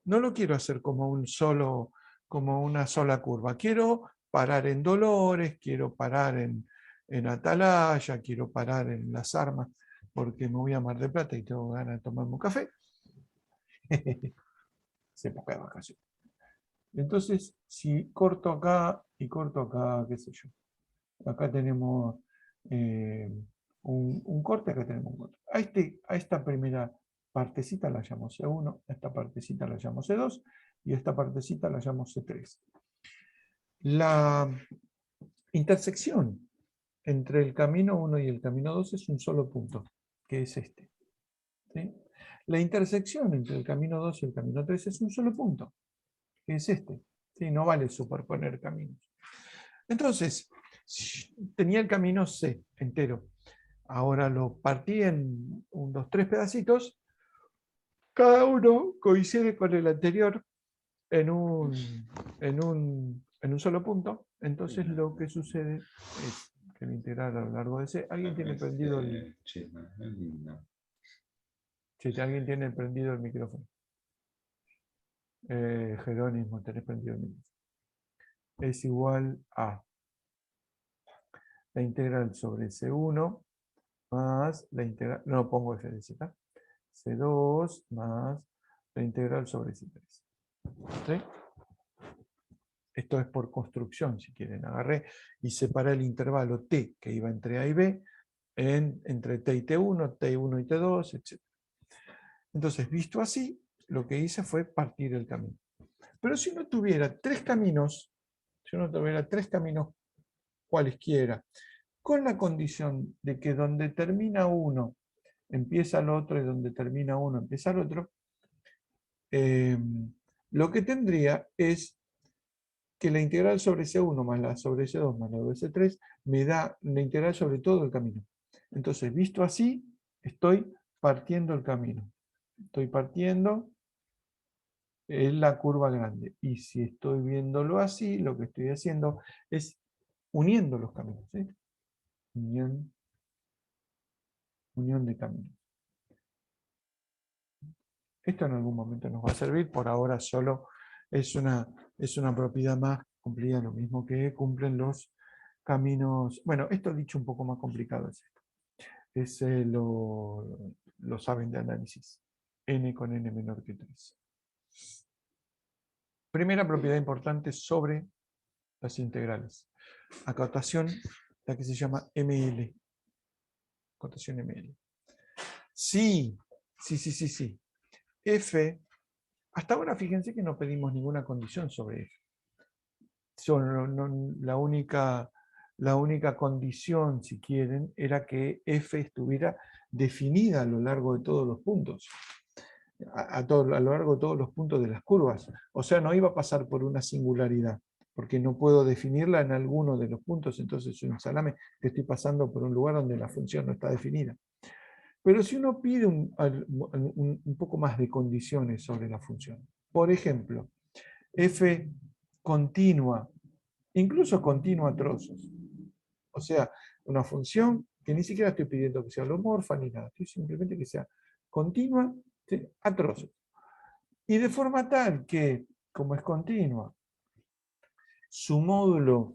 no lo quiero hacer como una sola curva, quiero parar en Dolores, quiero parar en Atalaya, quiero parar en Las Armas, porque me voy a Mar del Plata y tengo ganas de tomarme un café. Es época de vacaciones. Entonces, si corto acá y corto acá, qué sé yo. Acá tenemos un corte, acá tenemos un corte. A esta primera partecita la llamo C1, a esta partecita la llamo C2 y a esta partecita la llamo C3. La intersección entre el camino 1 y el camino 2 es un solo punto, que es este. ¿Sí? La intersección entre el camino 2 y el camino 3 es un solo punto, que es este. ¿Sí? No vale superponer caminos. Entonces, tenía el camino C entero. Ahora lo partí en 1, 2, 3 pedacitos. Cada uno coincide con el anterior en un solo punto. Entonces lo que sucede es que el integral a lo largo de C... ¿Alguien tiene prendido el... Sí, alguien tiene prendido el micrófono? Jerónimo, tenés prendido el micrófono. Es igual a la integral sobre C1 más la integral, no pongo f de z, C2 más la integral sobre C3. ¿Sí? Esto es por construcción, si quieren. Agarré y separé el intervalo t que iba entre a y b entre t y t1, t1 y t2, etc. Entonces, visto así, lo que hice fue partir el camino. Pero si uno tuviera tres caminos, cualesquiera, con la condición de que donde termina uno empieza el otro y donde termina uno empieza el otro, lo que tendría es que la integral sobre C1 más la sobre C2 más la sobre C3 me da la integral sobre todo el camino. Entonces, visto así, estoy partiendo el camino. Estoy partiendo la curva grande. Y si estoy viéndolo así, lo que estoy haciendo es uniendo los caminos. ¿Sí? Unión de caminos. Esto en algún momento nos va a servir, por ahora solo es una propiedad más cumplida, lo mismo que cumplen los caminos. Bueno, esto dicho un poco más complicado es esto. Lo saben de análisis. N con n menor que 3. Primera propiedad importante sobre las integrales. Acotación, la que se llama ML. Acotación ML. Sí. F, hasta ahora fíjense que no pedimos ninguna condición sobre F. La única condición, si quieren, era que F estuviera definida a lo largo de todos los puntos. A lo largo de todos los puntos de las curvas. O sea, no iba a pasar por una singularidad, porque no puedo definirla en alguno de los puntos, entonces soy un salame que estoy pasando por un lugar donde la función no está definida. Pero si uno pide un poco más de condiciones sobre la función, por ejemplo, f continua, incluso continua a trozos, o sea, una función que ni siquiera estoy pidiendo que sea holomorfa ni nada, estoy simplemente que sea continua, ¿sí?, a trozos. Y de forma tal que, como es continua, su módulo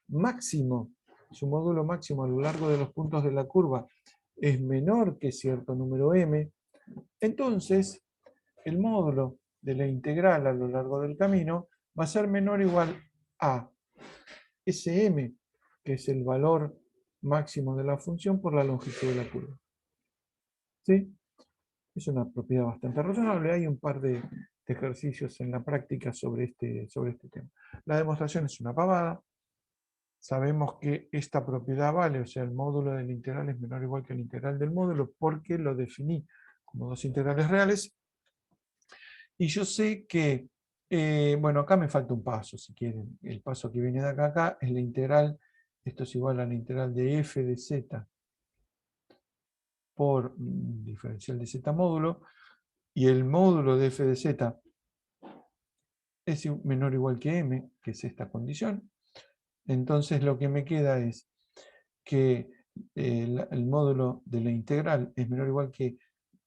máximo a lo largo de los puntos de la curva es menor que cierto número m, entonces el módulo de la integral a lo largo del camino va a ser menor o igual a Sm, que es el valor máximo de la función por la longitud de la curva. ¿Sí? Es una propiedad bastante razonable. Hay un par de ejercicios en la práctica sobre este tema. La demostración es una pavada. Sabemos que esta propiedad vale, o sea, el módulo del integral es menor o igual que el integral del módulo, porque lo definí como dos integrales reales. Y yo sé que, bueno, acá me falta un paso, si quieren. El paso que viene de acá a acá es la integral Esto es igual a la integral de f de z por diferencial de z módulo, y el módulo de f de z es menor o igual que m, que es esta condición. Entonces lo que me queda es que el módulo de la integral es menor o igual que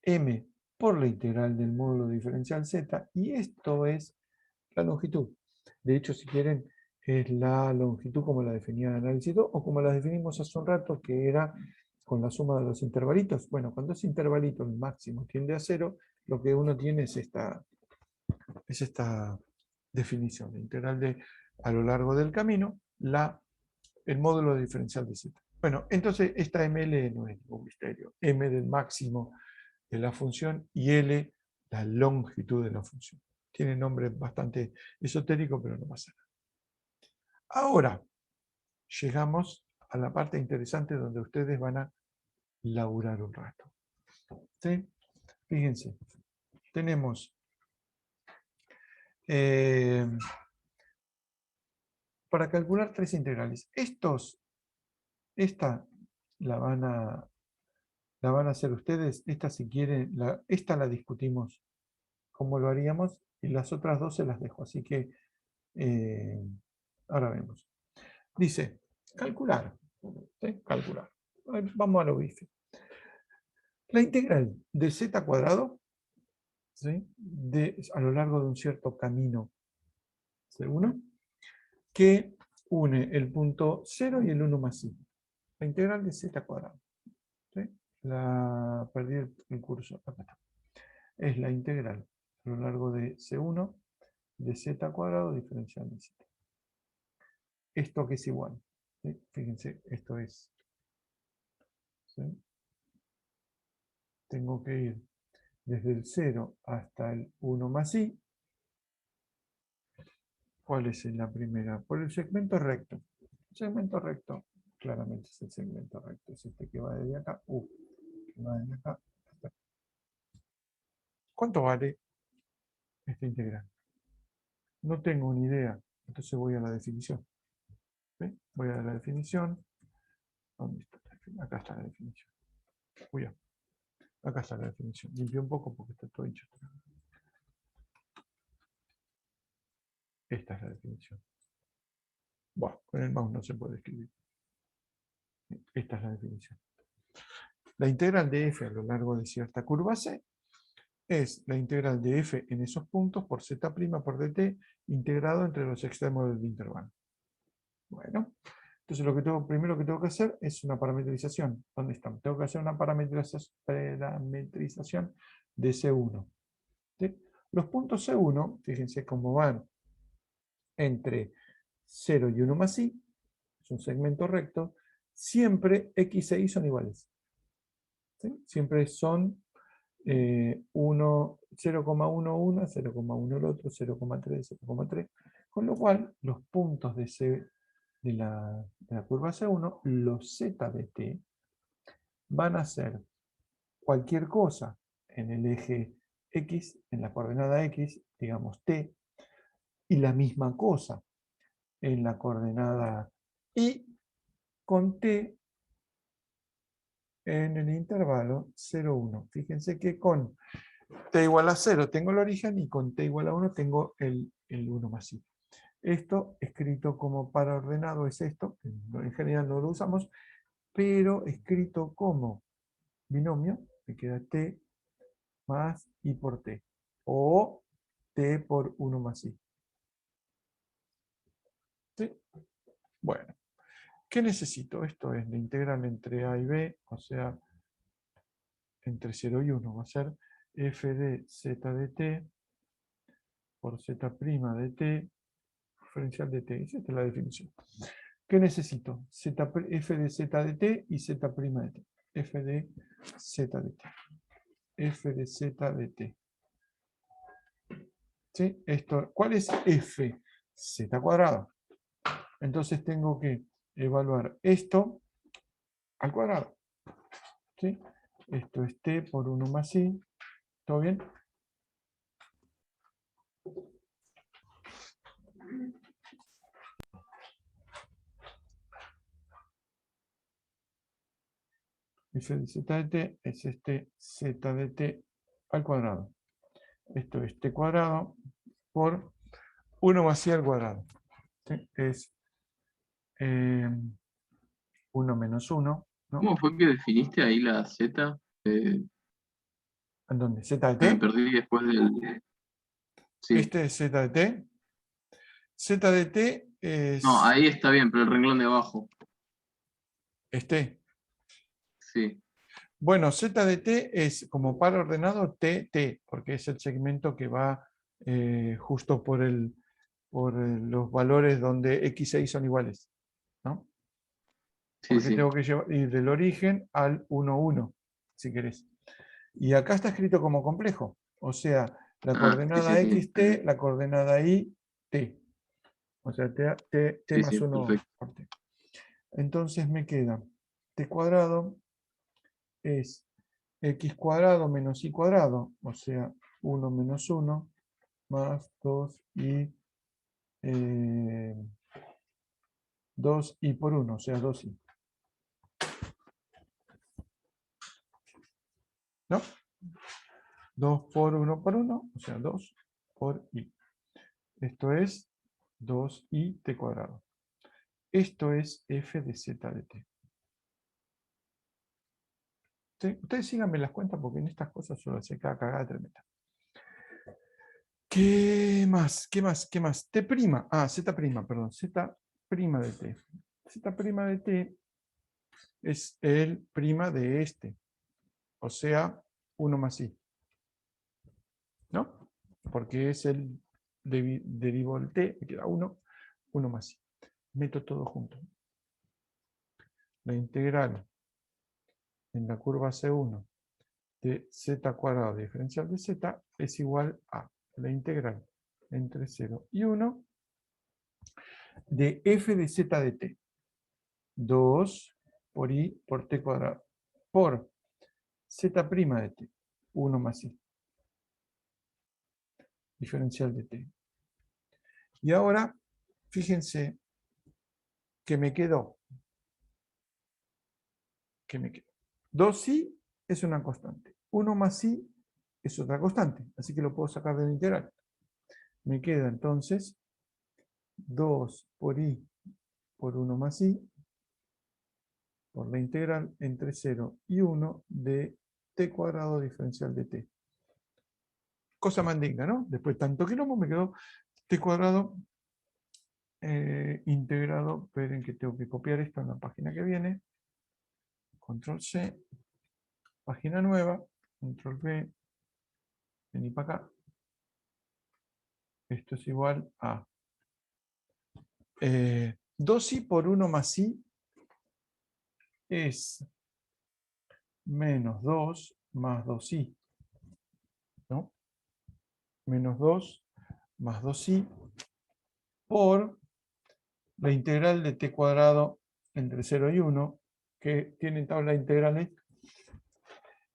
m por la integral del módulo diferencial z, y esto es la longitud. De hecho, si quieren, es la longitud como la definía el análisis 2, o como la definimos hace un rato, que era con la suma de los intervalitos. Bueno, cuando ese intervalito, el máximo, tiende a 0, lo que uno tiene es esta definición, la integral de a lo largo del camino, el módulo diferencial de z. Bueno, entonces esta ml no es ningún misterio. M del máximo de la función y L la longitud de la función. Tiene nombre bastante esotérico, pero no pasa nada. Ahora llegamos a la parte interesante donde ustedes van a laburar un rato. ¿Sí? Fíjense, tenemos para calcular tres integrales. Esta la van a hacer ustedes. Esta, si quieren, esta la discutimos cómo lo haríamos, y las otras dos se las dejo. Así que ahora vemos. Dice, calcular. ¿Sí? Calcular. Vamos a lo bife. La integral de z cuadrado, ¿sí? A lo largo de un cierto camino C1, que une el punto 0 y el 1 más i. La integral de z cuadrado. ¿Sí? Perdí el curso. Acá está. Es la integral a lo largo de C1 de z cuadrado diferencial de z. Esto que es igual. ¿Sí? Fíjense, esto es. ¿Sí? Tengo que ir desde el 0 hasta el 1 más i. ¿Cuál es la primera? Por el segmento recto. El segmento recto, claramente es el segmento recto. Es este que va desde acá. Que va desde acá hasta acá. ¿Cuánto vale esta integral? No tengo ni idea. Entonces voy a la definición. ¿Sí? Voy a la definición. ¿Dónde está? Acá está la definición. Acá está la definición. Limpio un poco porque está todo hincho. Esta es la definición. Bueno, con el mouse no se puede escribir. Esta es la definición. La integral de f a lo largo de cierta curva C es la integral de f en esos puntos por z' por dt integrado entre los extremos del intervalo. Bueno, entonces primero que tengo que hacer es una parametrización. ¿Dónde están? Tengo que hacer una parametrización de C1. ¿Sí? Los puntos C1, fíjense cómo van entre 0 y 1 más i, es un segmento recto, siempre x e y son iguales. ¿Sí? Siempre son 0,11, 0,1 el otro, 0,3, 0,3. Con lo cual, los puntos de la curva C1, los z de t, van a ser cualquier cosa en el eje x, en la coordenada x, digamos t, y la misma cosa en la coordenada y, con t en el intervalo 0, 1. Fíjense que con t igual a 0 tengo el origen, y con t igual a 1 tengo el 1 más i. Esto escrito como paraordenado es esto, que en general no lo usamos, pero escrito como binomio, me queda t más i por t, o t por 1 más i. ¿Sí? Bueno, ¿qué necesito? Esto es la integral entre a y b, o sea, entre 0 y 1, va a ser f de z de t por z' de t, diferencial de t. Esa es la definición. ¿Qué necesito? F de z de t y z' de t. F de z de t. F de z de t. ¿Sí? ¿Cuál es f? Z cuadrado. Entonces tengo que evaluar esto al cuadrado. ¿Sí? Esto es t por 1 más i. ¿Todo bien? f de z de t es este z de t al cuadrado. Esto es t cuadrado por 1 más i al cuadrado. ¿Sí? Es 1 menos 1, ¿no? ¿Cómo fue que definiste ahí la Z? ¿En dónde? ¿Z de Me t? perdí después del... Sí. Este es z de t. Z de t No, es ahí está bien, pero el renglón de abajo. este. Sí. Bueno, z de t es como par ordenado t, porque es el segmento que va justo por los valores donde x e y son iguales, ¿no? Sí, Porque sí. tengo que ir del origen al 1, 1, si querés. Y acá está escrito como complejo, o sea, la Ah, sí, coordenada sí, sí. xt, la coordenada y, t. O sea, t Sí, más sí, 1 perfecto. por t. Entonces me queda t cuadrado es x cuadrado menos y cuadrado, o sea, 1 menos 1 más 2 y 2i por 1, o sea, 2i. ¿No? 2 por 1 por 1, o sea, 2 por i. Esto es 2i t cuadrado. Esto es f de z de t. ¿Sí? Ustedes síganme las cuentas porque en estas cosas yo sé cada cagada tremenda. ¿Qué más? ¿Qué más? ¿Qué más? T'. Z', perdón. Z' de t. Z' de t es el prima de este. O sea, 1 más i. ¿No? Porque es el derivo del t, me queda 1, 1 más i. Meto todo junto. La integral en la curva C1 de z cuadrado diferencial de z es igual a la integral entre 0 y 1 de f de z de t. 2 por i por t cuadrado por z' de t. 1 más i. Diferencial de t. Y ahora, fíjense que me quedó. 2i es una constante. 1 más i es otra constante. Así que lo puedo sacar de la integral. Me queda entonces 2 por i por 1 más i por la integral entre 0 y 1 de t cuadrado diferencial de t. Cosa mandinga, ¿no? Después tanto quilombo me quedó t cuadrado integrado. Esperen que tengo que copiar esto en la página que viene. Control C, página nueva, control V, vení para acá. Esto es igual a 2i por 1 más i es menos 2 más 2i, ¿no? Menos 2 más 2i por la integral de t cuadrado entre 0 y 1, que tiene tabla de integrales,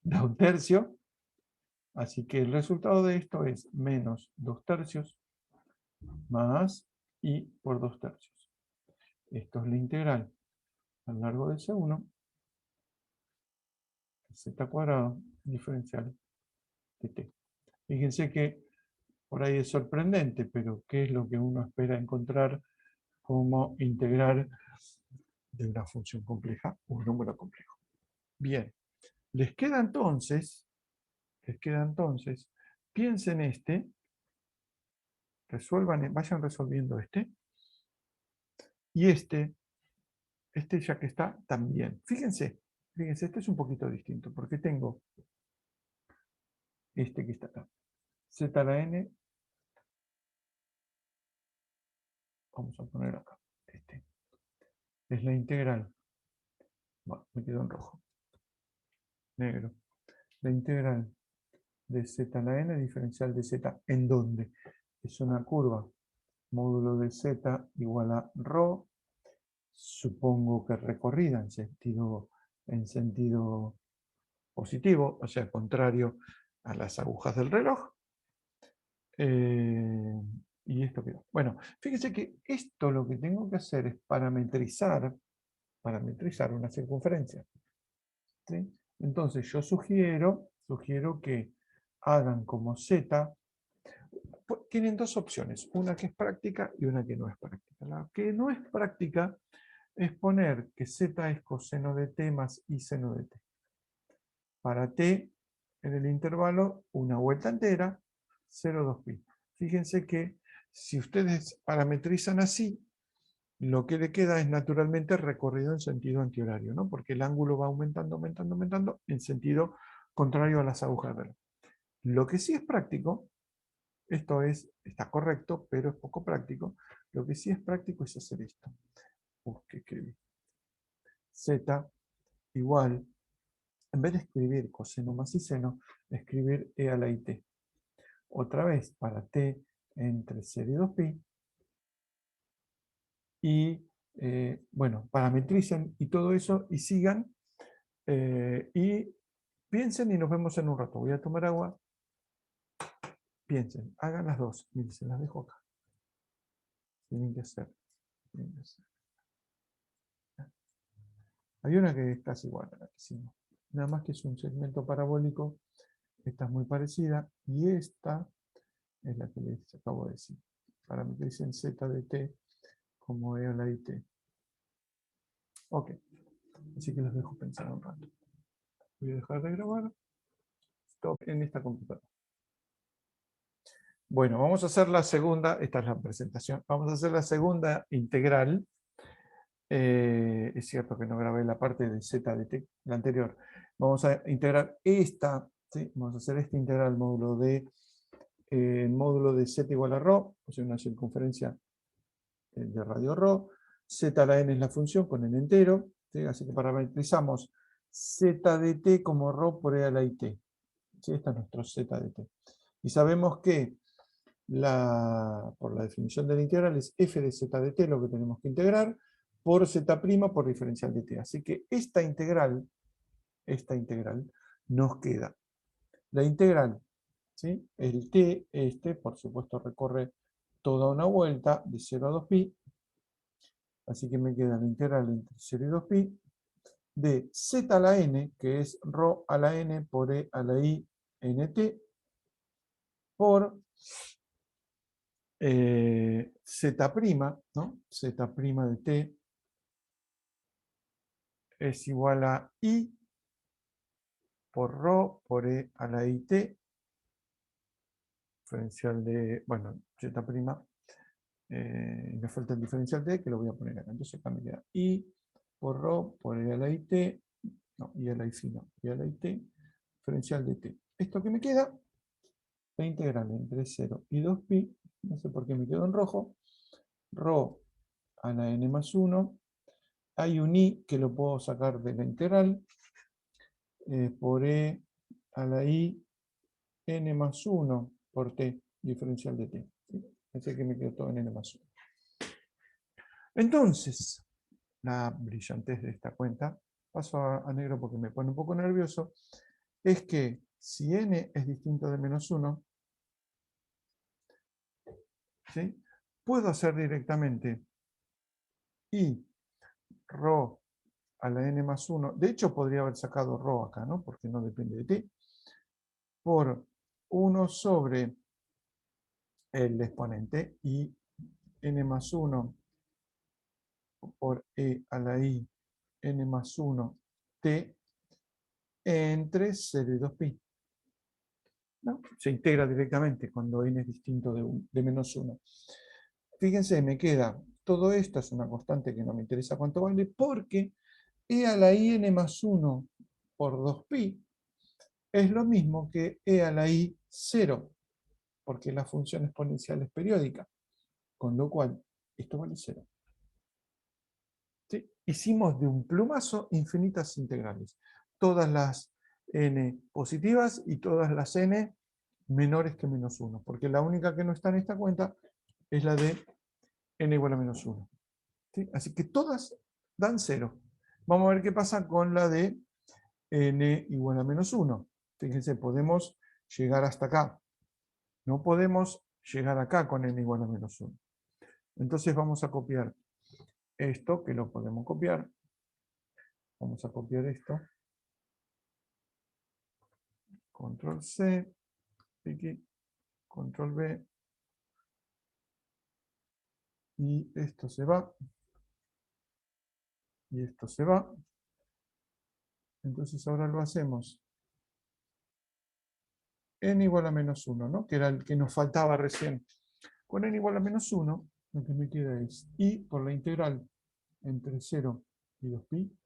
da 1/3. Así que el resultado de esto es menos 2/3 más i por 2/3. Esto es la integral a lo largo de C1, z cuadrado diferencial de t. Fíjense que por ahí es sorprendente, pero ¿qué es lo que uno espera encontrar como integrar de una función compleja un número complejo? Bien, les queda entonces, piensen resuelvan, vayan resolviendo y este ya que está también. Fíjense, este es un poquito distinto, porque tengo este que está acá. Z a la n, vamos a poner acá, es la integral. Bueno, me quedó en rojo, negro. La integral de z a la n diferencial de z, ¿en dónde? Es una curva, módulo de z igual a ρ, supongo que recorrida en sentido positivo, o sea, contrario a las agujas del reloj. Y esto quedó. Bueno, fíjense que esto lo que tengo que hacer es parametrizar una circunferencia. ¿sí? Entonces yo sugiero que hagan como z. Tienen dos opciones, una que es práctica y una que no es práctica. La que no es práctica es poner que z es coseno de t más i seno de t. Para t, en el intervalo, una vuelta entera, 0,2pi. Fíjense que si ustedes parametrizan así, lo que le queda es naturalmente recorrido en sentido antihorario, ¿no? Porque el ángulo va aumentando, aumentando, aumentando en sentido contrario a las agujas de reloj. Lo que sí es práctico, está correcto, pero es poco práctico. Lo que sí es práctico es hacer esto. ¿Qué escribí? Z igual, en vez de escribir coseno más i seno, escribir e a la it. Otra vez, para t entre 0 y 2pi. Y, bueno, parametricen y todo eso, y sigan, y piensen y nos vemos en un rato. Voy a tomar agua. Piensen, hagan las dos. Miren, se las dejo acá. Tienen que hacer. Tienen que hacer. Hay una que es casi igual a la que hicimos. Nada más que es un segmento parabólico. Esta es muy parecida. Y esta es la que les acabo de decir. Parametricen z de t como e a la it. Ok. Así que los dejo pensar un rato. Voy a dejar de grabar. Stop en esta computadora. Bueno, vamos a hacer la segunda. Esta es la presentación. Vamos a hacer la segunda integral. Es cierto que no grabé la parte de z de t, la anterior. Vamos a integrar esta, ¿sí? Vamos a hacer esta integral módulo de z igual a ρ, o sea, una circunferencia de radio ρ. Z a la n es la función con n entero, ¿sí? Así que parametrizamos z de t como ρ por e a la it. ¿Sí? Este es nuestro z de t. Y sabemos que por la definición de la integral es f de z de t lo que tenemos que integrar, por z' por diferencial de t. Así que esta integral nos queda. La integral, ¿sí? El t, por supuesto, recorre toda una vuelta de 0 a 2pi. Así que me queda la integral entre 0 y 2pi de z a la n, que es ρ a la n por e a la i nt, por z', ¿no? Z' de t es igual a i por ρ por e a la it, diferencial de, bueno, z', me falta el diferencial de que lo voy a poner acá, entonces acá me queda i por ρ por e a la it, no, i a la i no, i a la it, diferencial de t. Esto que me queda, la integral entre 0 y 2pi, no sé por qué me quedó en rojo, ρ a la n más 1, hay un i que lo puedo sacar de la integral, por e a la i n más 1 por t, diferencial de t. ¿Sí? Pensé que me quedó todo en n más 1. Entonces, la brillantez de esta cuenta, paso a negro porque me pone un poco nervioso, es que si n es distinto de menos 1, ¿sí? Puedo hacer directamente i ρ a la n más 1, de hecho podría haber sacado ρ acá, ¿no? Porque no depende de t, por 1 sobre el exponente i n más 1 por e a la i n más 1 t entre 0 y 2pi. ¿No? Se integra directamente cuando n es distinto de menos 1. Fíjense, me queda, todo esto es una constante que no me interesa cuánto vale, porque e a la i n más 1 por 2pi es lo mismo que e a la i 0, porque la función exponencial es periódica, con lo cual esto vale 0. ¿Sí? Hicimos de un plumazo infinitas integrales. Todas las n positivas y todas las n menores que menos 1. Porque la única que no está en esta cuenta es la de n igual a menos 1. ¿Sí? Así que todas dan 0. Vamos a ver qué pasa con la de n igual a menos 1. Fíjense, podemos llegar hasta acá. No podemos llegar acá con n igual a menos 1. Entonces vamos a copiar esto, que lo podemos copiar. Vamos a copiar esto. control C, aquí, control B, y esto se va, y esto se va. Entonces ahora lo hacemos n igual a menos 1, ¿no? Que era el que nos faltaba recién. Con n igual a menos 1, lo que me queda es i por la integral entre 0 y 2pi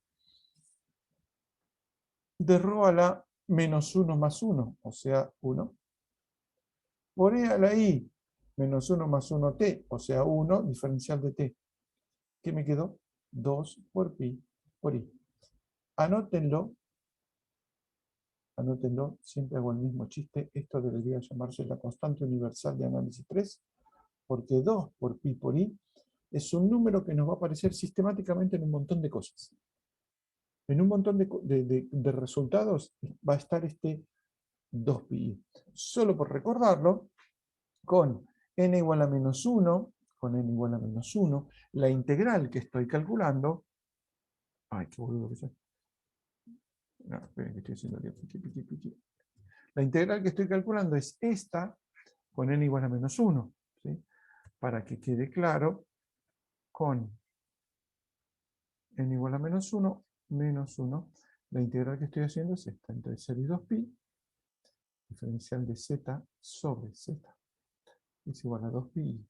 de ρ a la menos 1 más 1, o sea, 1, por e a la i menos 1 más 1t, o sea, 1, diferencial de t. ¿Qué me quedó? 2 por pi por i. Anótenlo, siempre hago el mismo chiste, esto debería llamarse la constante universal de análisis 3, porque 2 por pi por i es un número que nos va a aparecer sistemáticamente en un montón de cosas. En un montón de resultados va a estar este 2pi. Solo por recordarlo, con n igual a menos 1, la integral que estoy calculando, ay, qué boludo que soy. No, esperen que estoy haciendo piqui. La integral que estoy calculando es esta, con n igual a menos 1. ¿Sí? Para que quede claro, con n igual a menos 1, la integral que estoy haciendo es esta, entre 0 y 2pi, diferencial de z sobre z, es igual a 2pi.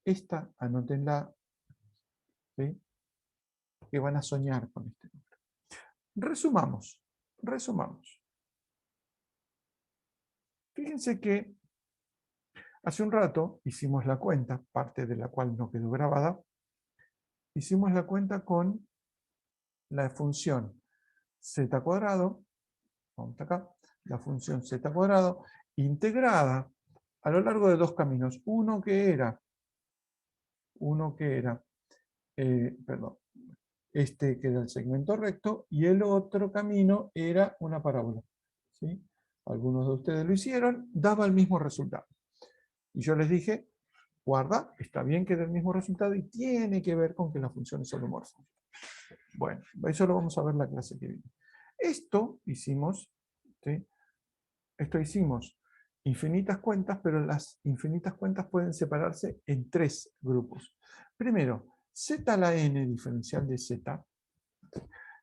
Esta, anótenla, ¿sí? Que van a soñar con este número. Resumamos. Fíjense que hace un rato hicimos la cuenta, parte de la cual no quedó grabada. Hicimos la cuenta con la función z cuadrado, vamos acá, la función z cuadrado, integrada a lo largo de dos caminos. Uno que era, este que era el segmento recto, y el otro camino era una parábola. ¿Sí? Algunos de ustedes lo hicieron, daba el mismo resultado. Y yo les dije, guarda, está bien que dé el mismo resultado y tiene que ver con que la función es holomorfa. Bueno, eso lo vamos a ver la clase que viene. Esto hicimos, ¿sí? Infinitas cuentas, pero las infinitas cuentas pueden separarse en tres grupos. Primero, z a la n diferencial de z.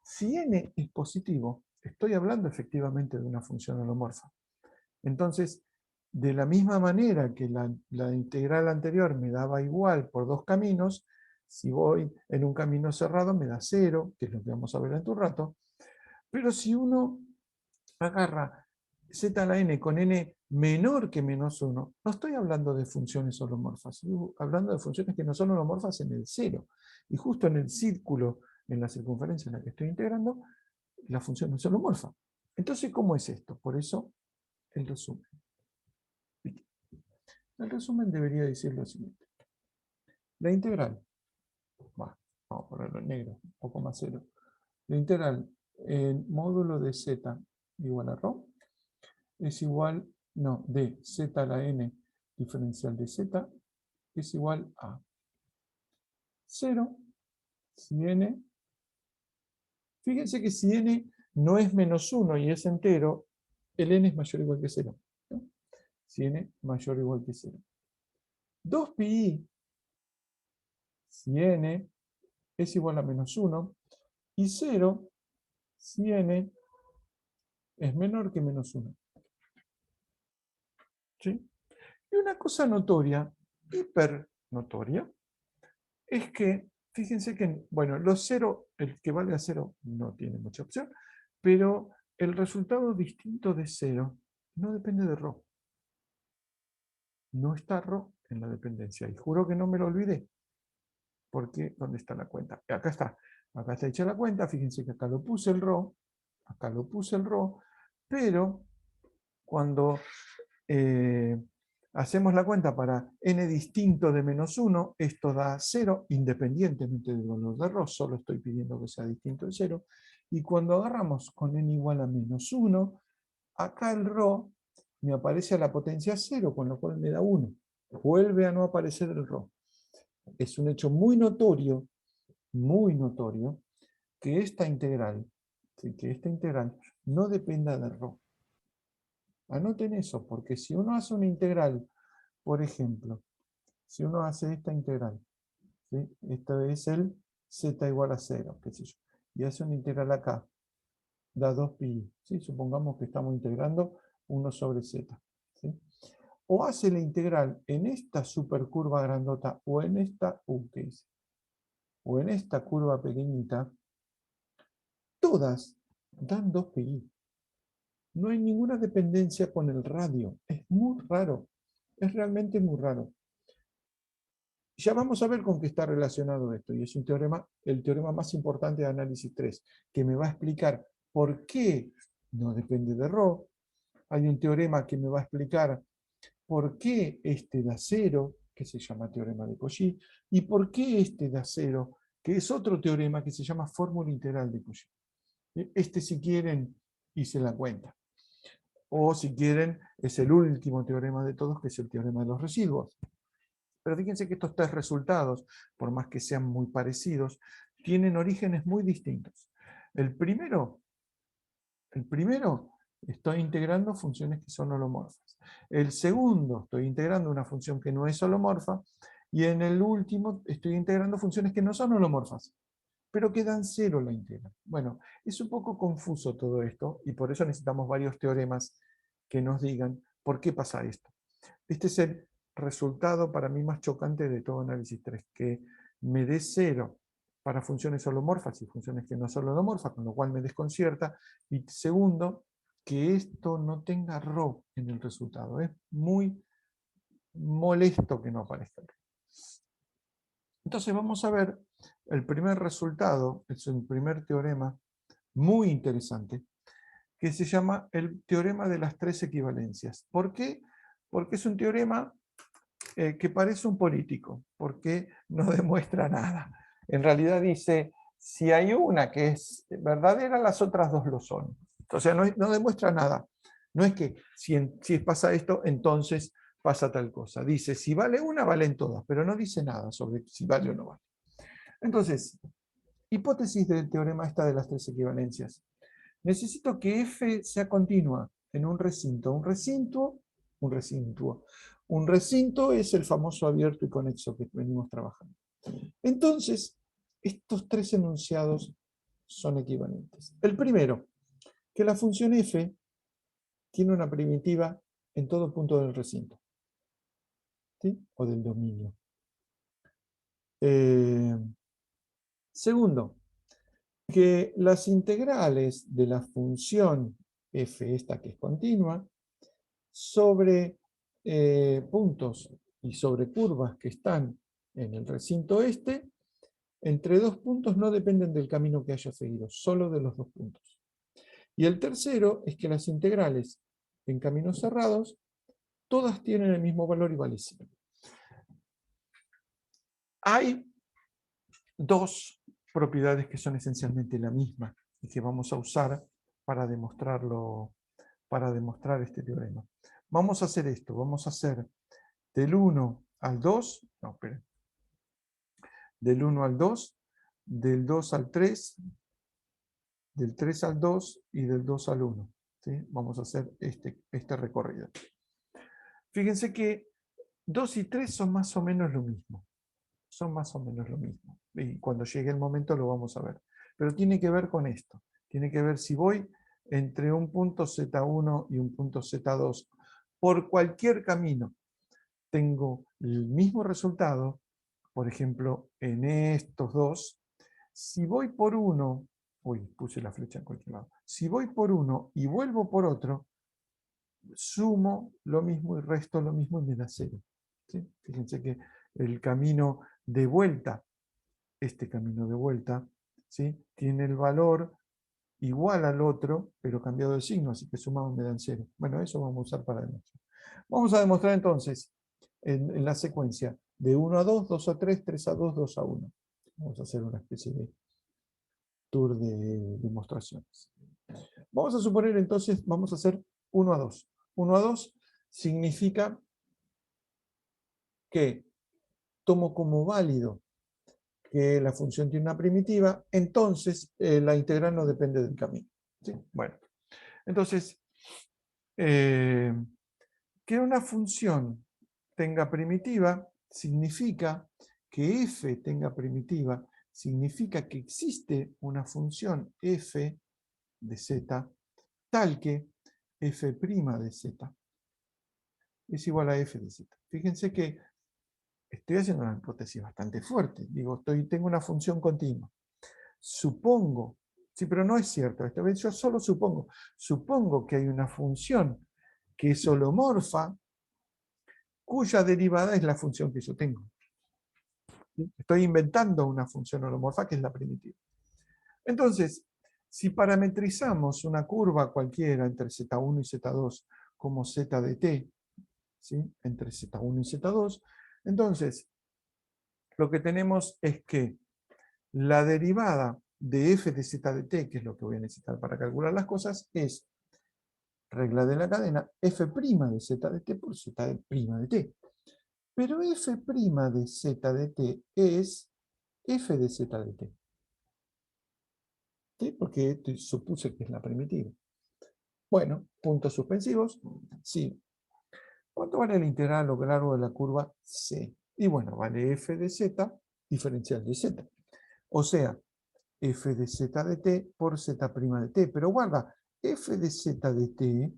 Si n es positivo, estoy hablando efectivamente de una función holomorfa. Entonces, de la misma manera que la integral anterior me daba igual por dos caminos, si voy en un camino cerrado me da 0, que es lo que vamos a ver en un rato. Pero si uno agarra z a la n con n menor que menos 1, no estoy hablando de funciones holomorfas, estoy hablando de funciones que no son holomorfas en el 0. Y justo en el círculo, en la circunferencia en la que estoy integrando, la función no es holomorfa. Entonces, ¿cómo es esto? Por eso, el resumen. El resumen debería decir lo siguiente. La integral, vamos a ponerlo en negro, un poco más cero. La integral en módulo de z igual a ρ es igual, de z a la n diferencial de z es igual a 0 si n, fíjense que si n no es menos 1 y es entero, el n es mayor o igual que 0. ¿No? Si n mayor o igual que 0. 2pi si n es igual a menos 1 y 0 si n es menor que menos 1. ¿Sí? Y una cosa notoria, hiper notoria, es que, fíjense que, bueno, los 0, el que vale a 0 no tiene mucha opción, pero el resultado distinto de 0 no depende de ρ. No está ρ en la dependencia. Y juro que no me lo olvidé. Porque, ¿dónde está la cuenta? Acá está. Acá está hecha la cuenta. Fíjense que acá lo puse el ρ. Pero cuando hacemos la cuenta para n distinto de menos 1, esto da 0 independientemente del valor de ρ, solo estoy pidiendo que sea distinto de 0. Y cuando agarramos con n igual a menos 1, acá el ρ me aparece a la potencia 0, con lo cual me da 1. Vuelve a no aparecer el ρ. Es un hecho muy notorio, que esta integral no dependa de ρ. Anoten eso, porque si uno hace una integral, por ejemplo, si uno hace esta integral, ¿sí? Esto es el z igual a 0, qué sé yo, y hace una integral acá, da 2pi, ¿sí? Supongamos que estamos integrando 1 sobre z, ¿sí? O hace la integral en esta supercurva grandota, o en esta, ¿qué dice? O en esta curva pequeñita, todas dan 2pi. No hay ninguna dependencia con el radio. Es muy raro. Es realmente muy raro. Ya vamos a ver con qué está relacionado esto. Y es un teorema, el teorema más importante de análisis 3, que me va a explicar por qué no depende de ρ. Hay un teorema que me va a explicar por qué este da 0, que se llama teorema de Cauchy, y por qué este da 0, que es otro teorema que se llama fórmula integral de Cauchy. Este, si quieren, hice la cuenta. O si quieren, es el último teorema de todos, que es el teorema de los residuos. Pero fíjense que estos tres resultados, por más que sean muy parecidos, tienen orígenes muy distintos. El primero, estoy integrando funciones que son holomorfas. El segundo, estoy integrando una función que no es holomorfa. Y en el último, estoy integrando funciones que no son holomorfas, pero que dan 0 la integral. Bueno, es un poco confuso todo esto, y por eso necesitamos varios teoremas que nos digan por qué pasa esto. Este es el resultado para mí más chocante de todo análisis 3, que me dé 0 para funciones holomorfas y funciones que no son holomorfas, con lo cual me desconcierta. Y segundo, que esto no tenga ρ en el resultado. Es muy molesto que no aparezca. Entonces vamos a ver el primer resultado, es un primer teorema muy interesante, que se llama el teorema de las tres equivalencias. ¿Por qué? Porque es un teorema que parece un político, porque no demuestra nada. En realidad dice, si hay una que es verdadera, las otras dos lo son. O sea, no demuestra nada. No es que si pasa esto, entonces pasa tal cosa. Dice, si vale una, valen todas, pero no dice nada sobre si vale o no vale. Entonces, hipótesis del teorema esta de las tres equivalencias. Necesito que F sea continua en un recinto. Un recinto es el famoso abierto y conexo que venimos trabajando. Entonces, estos tres enunciados son equivalentes. El primero, que la función F tiene una primitiva en todo punto del recinto, ¿sí? O del dominio. Segundo, que las integrales de la función f, esta que es continua, sobre puntos y sobre curvas que están en el recinto este, entre dos puntos no dependen del camino que haya seguido, solo de los dos puntos. Y el tercero es que las integrales en caminos cerrados, todas tienen el mismo valor y vale 0. Hay dos propiedades que son esencialmente la misma y que vamos a usar para demostrar este teorema. Vamos a hacer esto, vamos a hacer del 1 al 2, no, esperen, del 1 al 2, del 2 al 3, del 3 al 2 y del 2 al 1. ¿Sí? Vamos a hacer este recorrido. Fíjense que 2 y 3 son más o menos lo mismo. Son más o menos lo mismo. Y cuando llegue el momento lo vamos a ver. Pero tiene que ver con esto. Tiene que ver si voy entre un punto Z1 y un punto Z2 por cualquier camino. Tengo el mismo resultado, por ejemplo, en estos dos. Si voy por uno, puse la flecha en cualquier lado. Si voy por uno y vuelvo por otro, sumo lo mismo y resto lo mismo y me da 0. ¿Sí? Fíjense que el camino de vuelta, este camino de vuelta, ¿sí? Tiene el valor igual al otro, pero cambiado de signo, así que sumamos me dan 0. Bueno, eso vamos a usar para demostrar. Vamos a demostrar entonces en la secuencia de 1 a 2, 2 a 3, 3 a 2, 2 a 1. Vamos a hacer una especie de tour de demostraciones. Vamos a suponer entonces, vamos a hacer 1 a 2. 1 a 2 significa que tomo como válido que la función tiene una primitiva, entonces la integral no depende del camino. ¿Sí? Bueno, entonces, Que una función tenga primitiva significa que f tenga primitiva, significa que existe una función f de z tal que f' de z es igual a f de z. Fíjense que estoy haciendo una hipótesis bastante fuerte. Digo, tengo una función continua. Supongo, sí, pero no es cierto. Esta vez yo solo supongo que hay una función que es holomorfa, cuya derivada es la función que yo tengo. Estoy inventando una función holomorfa que es la primitiva. Entonces, si parametrizamos una curva cualquiera entre z1 y z2 como z de t, ¿sí? Entre z1 y z2, entonces lo que tenemos es que la derivada de f de z de t, que es lo que voy a necesitar para calcular las cosas, es regla de la cadena f' de z de t por z de t. Pero f' de z de t es f de z de t. ¿Sí? Porque supuse que es la primitiva. Bueno, puntos suspensivos. Sí. ¿Cuánto vale la integral a lo largo de la curva C? Y bueno, vale f de z diferencial de z. O sea, f de z de t por z' de t. Pero guarda, f de z de t,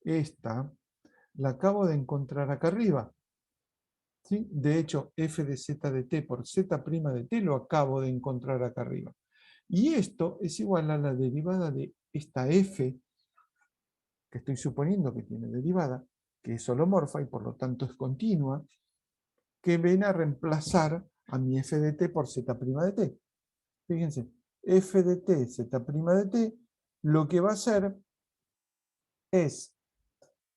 esta la acabo de encontrar acá arriba. ¿Sí? De hecho, f de z de t por z' de t lo acabo de encontrar acá arriba. Y esto es igual a la derivada de esta f, que estoy suponiendo que tiene derivada, que es holomorfa y por lo tanto es continua, que viene a reemplazar a mi f de t por z' de t. Fíjense, f de t, z' de t, lo que va a hacer es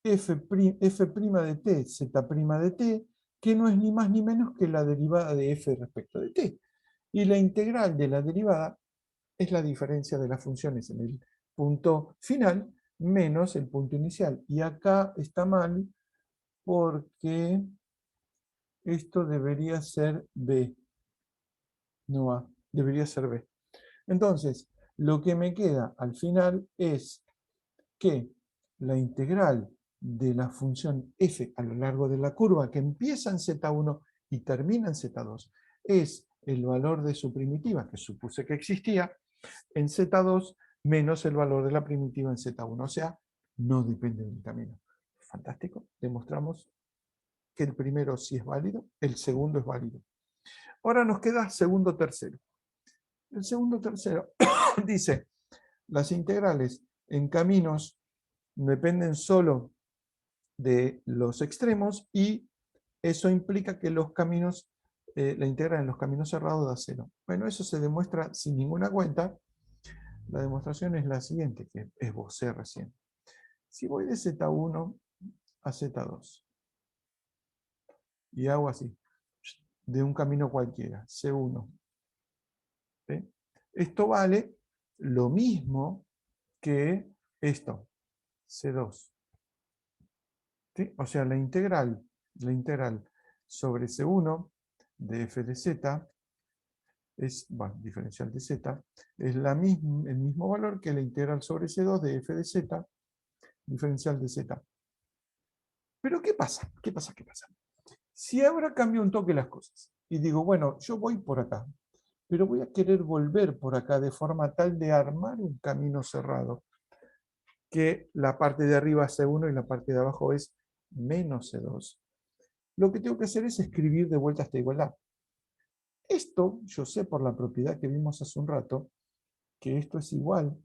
f' de t, z' de t, que no es ni más ni menos que la derivada de f respecto de t. Y la integral de la derivada es la diferencia de las funciones en el punto final menos el punto inicial. Y acá está mal porque esto debería ser b, no a, debería ser b. Entonces, lo que me queda al final es que la integral de la función f a lo largo de la curva que empieza en z1 y termina en z2 es el valor de su primitiva, que supuse que existía, en z2 menos el valor de la primitiva en z1. O sea, no depende del camino. Fantástico. Demostramos que el primero sí es válido, el segundo es válido. Ahora nos queda segundo tercero. El segundo tercero dice, las integrales en caminos dependen solo de los extremos y eso implica que los caminos, la integral en los caminos cerrados da 0. Bueno, eso se demuestra sin ninguna cuenta. La demostración es la siguiente, que esbocé recién. Si voy de Z1 a Z2 y hago así, de un camino cualquiera, C1, ¿sí? Esto vale lo mismo que esto, C2. ¿Sí? O sea, la integral sobre C1 de f de z es, bueno, diferencial de z, es el mismo valor que la integral sobre C2 de f de z, diferencial de z. Pero ¿qué pasa? ¿Qué pasa? ¿Qué pasa? Si ahora cambio un toque las cosas y digo, bueno, yo voy por acá, pero voy a querer volver por acá de forma tal de armar un camino cerrado, que la parte de arriba es C1 y la parte de abajo es menos C2. Lo que tengo que hacer es escribir de vuelta esta igualdad. Esto, yo sé por la propiedad que vimos hace un rato, que esto es igual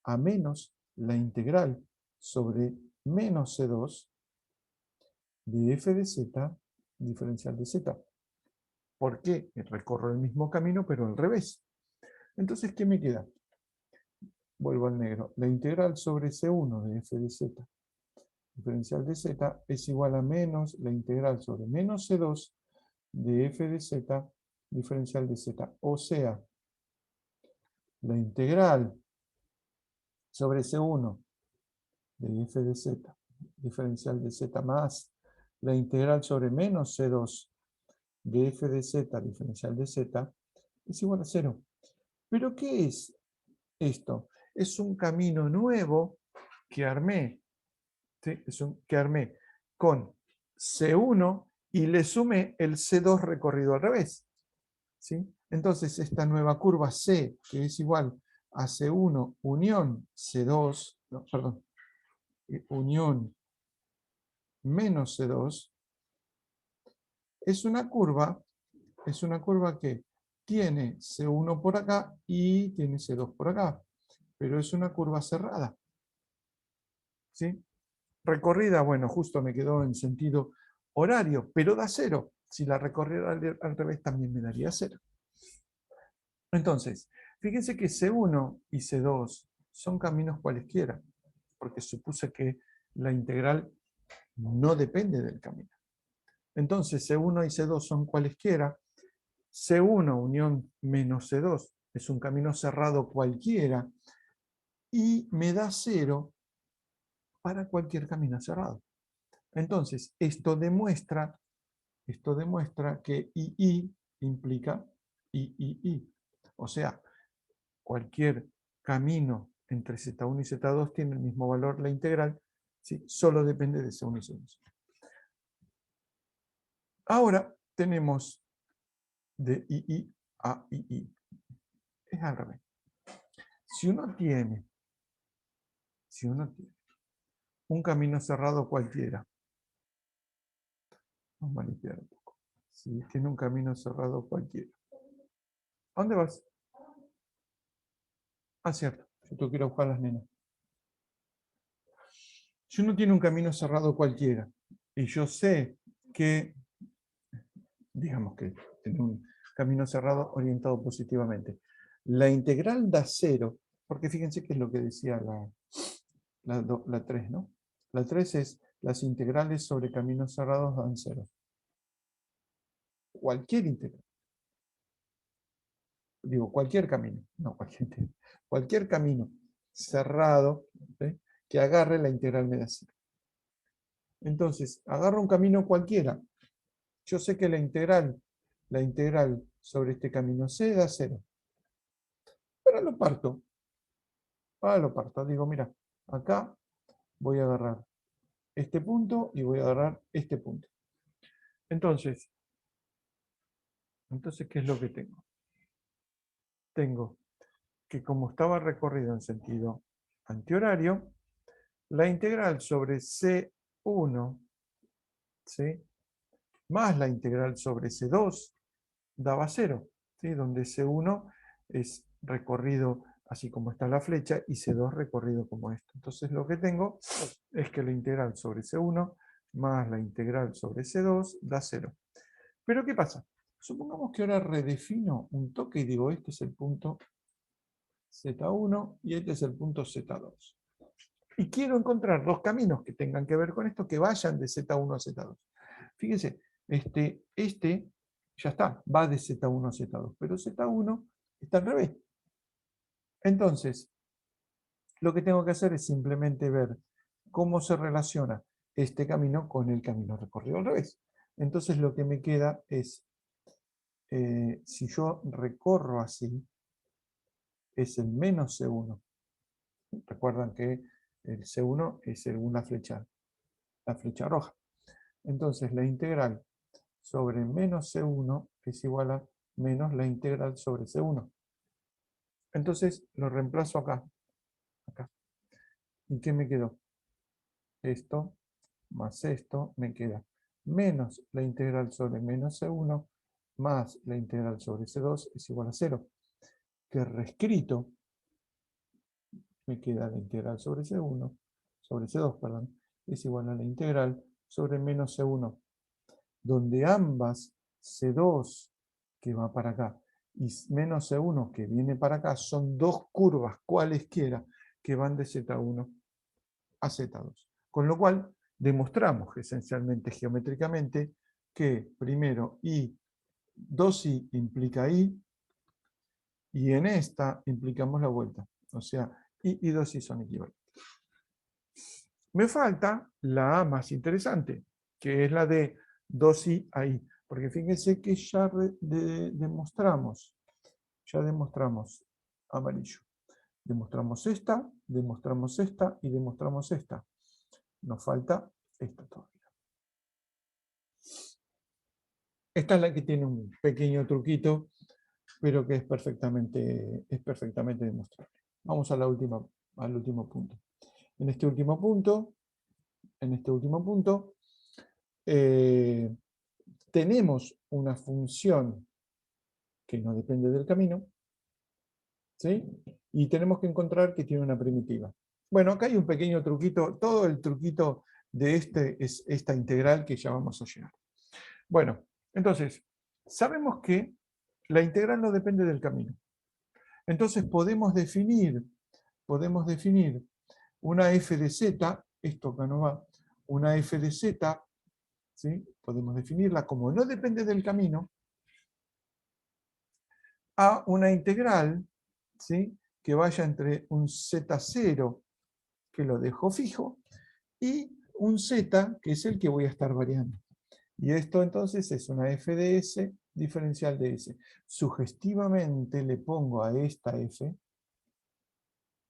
a menos la integral sobre menos C2 de f de z diferencial de z. ¿Por qué? Recorro el mismo camino, pero al revés. Entonces, ¿qué me queda? Vuelvo al negro. La integral sobre C1 de f de z diferencial de z es igual a menos la integral sobre menos C2 de f de z diferencial de z. O sea, la integral sobre C1 de f de z diferencial de z más la integral sobre menos C2 de f de z diferencial de z es igual a 0. ¿Pero qué es esto? es un camino nuevo que armé, ¿sí? Que armé con C1 y le sumé el C2 recorrido al revés, ¿sí? Entonces esta nueva curva C, que es igual a C1 unión C2, no, perdón, unión menos C2, es una curva que tiene C1 por acá y tiene C2 por acá, pero es una curva cerrada, ¿sí? Recorrida, bueno, justo me quedó en sentido horario, pero da 0. Si la recorriera al revés también me daría 0. Entonces, fíjense que C1 y C2 son caminos cualesquiera, porque supuse que la integral no depende del camino. Entonces, C1 y C2 son cualesquiera. C1 unión menos C2 es un camino cerrado cualquiera y me da 0 para cualquier camino cerrado. Entonces, esto demuestra que II implica III. O sea, cualquier camino entre Z1 y Z2 tiene el mismo valor, la integral, ¿sí? Solo depende de C1 y C2. Ahora tenemos de II a II. Es al revés. Si uno tiene un camino cerrado cualquiera, vamos a limpiar un poco. Si tiene un camino cerrado cualquiera, ¿a dónde vas? Ah, cierto, yo tengo que ir a buscar a las nenas. Si uno tiene un camino cerrado cualquiera y yo sé que, digamos que tiene un camino cerrado orientado positivamente, la integral da 0, porque fíjense que es lo que decía la 3, ¿no? La 3 es las integrales sobre caminos cerrados dan 0. Cualquier integral. Digo, cualquier camino, no cualquier camino cerrado, ¿sí? Que agarre la integral me da 0. Entonces, agarro un camino cualquiera. Yo sé que la integral sobre este camino C da 0. Pero lo parto. Digo, mira, acá voy a agarrar este punto y voy a agarrar este punto. Entonces, ¿qué es lo que tengo? Tengo que como estaba recorrido en sentido antihorario, la integral sobre C1, ¿sí? Más la integral sobre C2 daba 0, ¿sí? Donde C1 es recorrido así como está la flecha y C2 recorrido como esto. Entonces lo que tengo es que la integral sobre C1 más la integral sobre C2 da 0. Pero ¿qué pasa? Supongamos que ahora redefino un toque y digo, este es el punto Z1 y este es el punto Z2. Y quiero encontrar dos caminos que tengan que ver con esto, que vayan de Z1 a Z2. Fíjense, este ya está, va de Z1 a Z2, pero Z1 está al revés. Entonces, lo que tengo que hacer es simplemente ver cómo se relaciona este camino con el camino recorrido al revés. Entonces lo que me queda es, si yo recorro así, es el menos C1. Recuerdan que el C1 es según la flecha roja. Entonces la integral sobre menos C1 es igual a menos la integral sobre C1. Entonces lo reemplazo acá. ¿Y qué me quedó? Esto más esto me queda menos la integral sobre menos C1 más la integral sobre C2 es igual a 0. Que reescrito me queda la integral sobre C1, sobre C2, perdón, es igual a la integral sobre menos C1, donde ambas C2 que va para acá y menos C1 que viene para acá son dos curvas cualesquiera que van de Z1 a Z2. Con lo cual demostramos esencialmente geométricamente que primero I, 2I implica I y en esta implicamos la vuelta. O sea, I y 2I son equivalentes. Me falta la A más interesante, que es la de 2I a I. Porque fíjense que ya demostramos amarillo. Demostramos esta y demostramos esta. Nos falta esta todavía. Esta es la que tiene un pequeño truquito, pero que es perfectamente demostrable. Vamos a al último punto. En este último punto, tenemos una función que no depende del camino, ¿sí? Y tenemos que encontrar que tiene una primitiva. Bueno, acá hay un pequeño truquito, todo el truquito de es esta integral que ya vamos a llegar. Bueno, entonces, sabemos que la integral no depende del camino. Entonces podemos definir una f de z, esto acá no va, una f de z, ¿sí? Podemos definirla como no depende del camino, a una integral, ¿sí? Que vaya entre un z0, que lo dejo fijo, y un z, que es el que voy a estar variando. Y esto entonces es una f de s diferencial de s. Sugestivamente le pongo a esta f,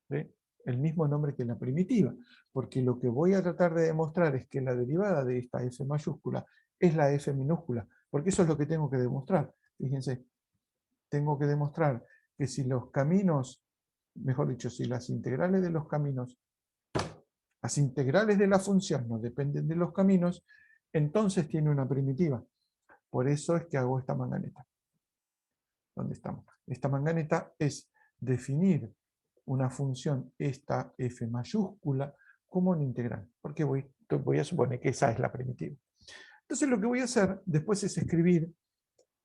¿sí?, el mismo nombre que la primitiva, porque lo que voy a tratar de demostrar es que la derivada de esta f mayúscula es la f minúscula, porque eso es lo que tengo que demostrar. Fíjense, tengo que demostrar que si los caminos, mejor dicho, si las integrales de los caminos, las integrales de la función no dependen de los caminos, entonces tiene una primitiva. Por eso es que hago esta manganeta. ¿Dónde estamos? Esta manganeta es definir una función, esta f mayúscula, como una integral. Porque voy a suponer que esa es la primitiva. Entonces lo que voy a hacer después es escribir,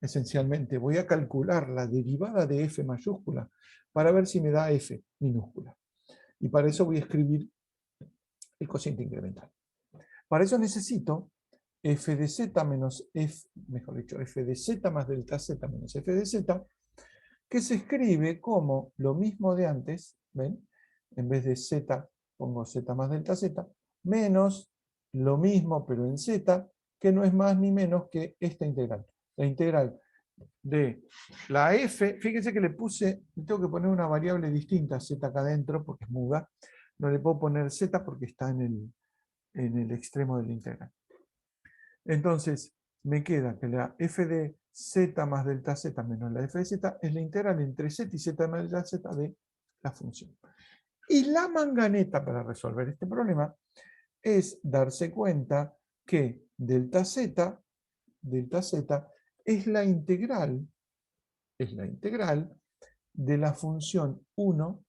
esencialmente, voy a calcular la derivada de f mayúscula para ver si me da f minúscula. Y para eso voy a escribir el cociente incremental. Para eso necesito f de z menos f, mejor dicho, f de z más delta z menos f de z, que se escribe como lo mismo de antes, ¿ven? En vez de z pongo z más delta z, menos lo mismo pero en z, que no es más ni menos que esta integral. La integral de la f, fíjense que tengo que poner una variable distinta, z acá adentro, porque es muda, no le puedo poner z porque está en el extremo de la integral. Entonces, me queda que la f de z más delta z menos la f de z es la integral entre z y z más delta z de la función. Y la manganeta para resolver este problema es darse cuenta que delta z es la integral de la función 1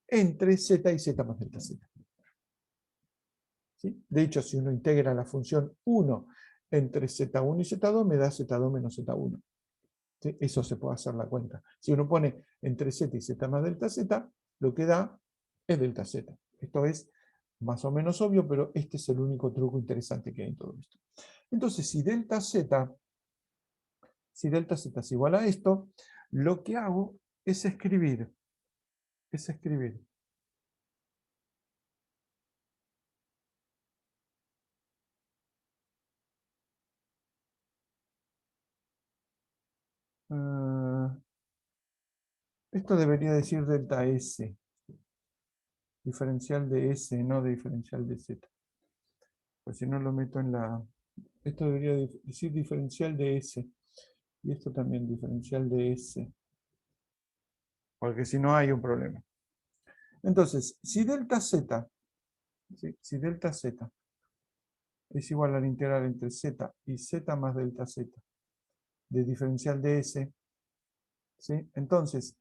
entre z y z más delta z. ¿Sí? De hecho, si uno integra la función 1 entre z1 y z2, me da z2 menos z1. ¿Sí? Eso se puede hacer la cuenta. Si uno pone entre z y z más delta z, lo que da es delta z. Esto es más o menos obvio, pero este es el único truco interesante que hay en todo esto. Entonces, si delta z es igual a esto, lo que hago es escribir. Esto debería decir delta S. Diferencial de S, no de diferencial de Z. Pues si no lo meto en la... Esto debería decir diferencial de S. Y esto también diferencial de S. Porque si no hay un problema. Entonces, si delta Z, ¿sí?, si delta Z es igual a la integral entre Z y Z más delta Z de diferencial de S, ¿sí?, entonces,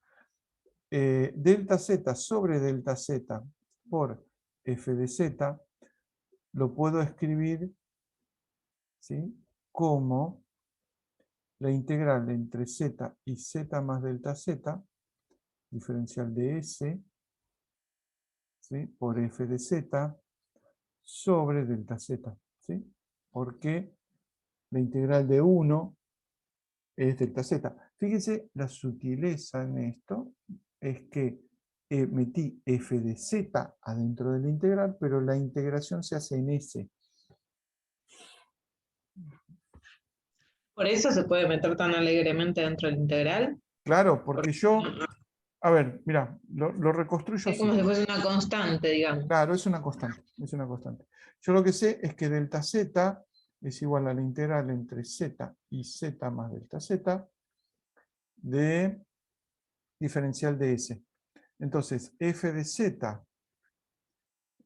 delta Z sobre delta Z por f de Z lo puedo escribir, ¿sí?, como la integral entre z y z más delta z, diferencial de S, ¿sí?, por f de z sobre delta z. ¿Sí? Porque la integral de 1 es delta z. Fíjense, la sutileza en esto es que metí f de z adentro de la integral, pero la integración se hace en S. ¿Por eso se puede meter tan alegremente dentro del integral? Claro, porque yo A ver, mira, lo reconstruyo Es como así. si fuese una constante, digamos. Claro, es una constante, es una constante. Yo lo que sé es que delta z es igual a la integral entre z y z más delta z de diferencial de S. Entonces, f de z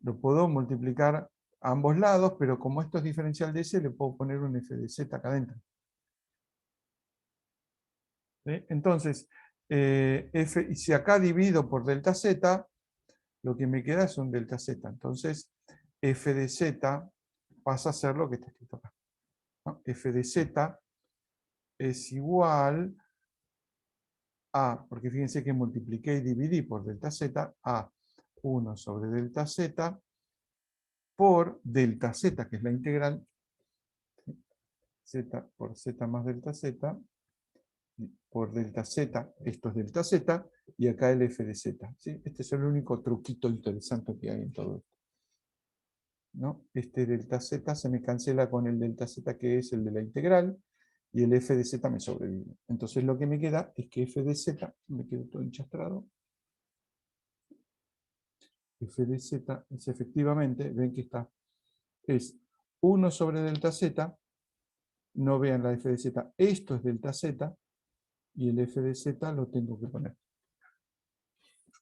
lo puedo multiplicar a ambos lados, pero como esto es diferencial de S, le puedo poner un f de z acá adentro. ¿Sí? Entonces, y si acá divido por delta z, lo que me queda es un delta z. Entonces, f de z pasa a ser lo que está escrito acá, ¿no? F de z es igual a, porque fíjense que multipliqué y dividí por delta z, a 1 sobre delta z por delta z, que es la integral, z por z más delta z, por delta z, esto es delta z, y acá el f de z. ¿Sí? Este es el único truquito interesante que hay en todo esto, ¿no? Este delta z se me cancela con el delta z que es el de la integral, y el f de z me sobrevive. Entonces lo que me queda es que f de z, me quedo todo enchastrado, f de z es efectivamente, ven que está, es 1 sobre delta z, no vean la f de z, esto es delta z, y el f de z lo tengo que poner.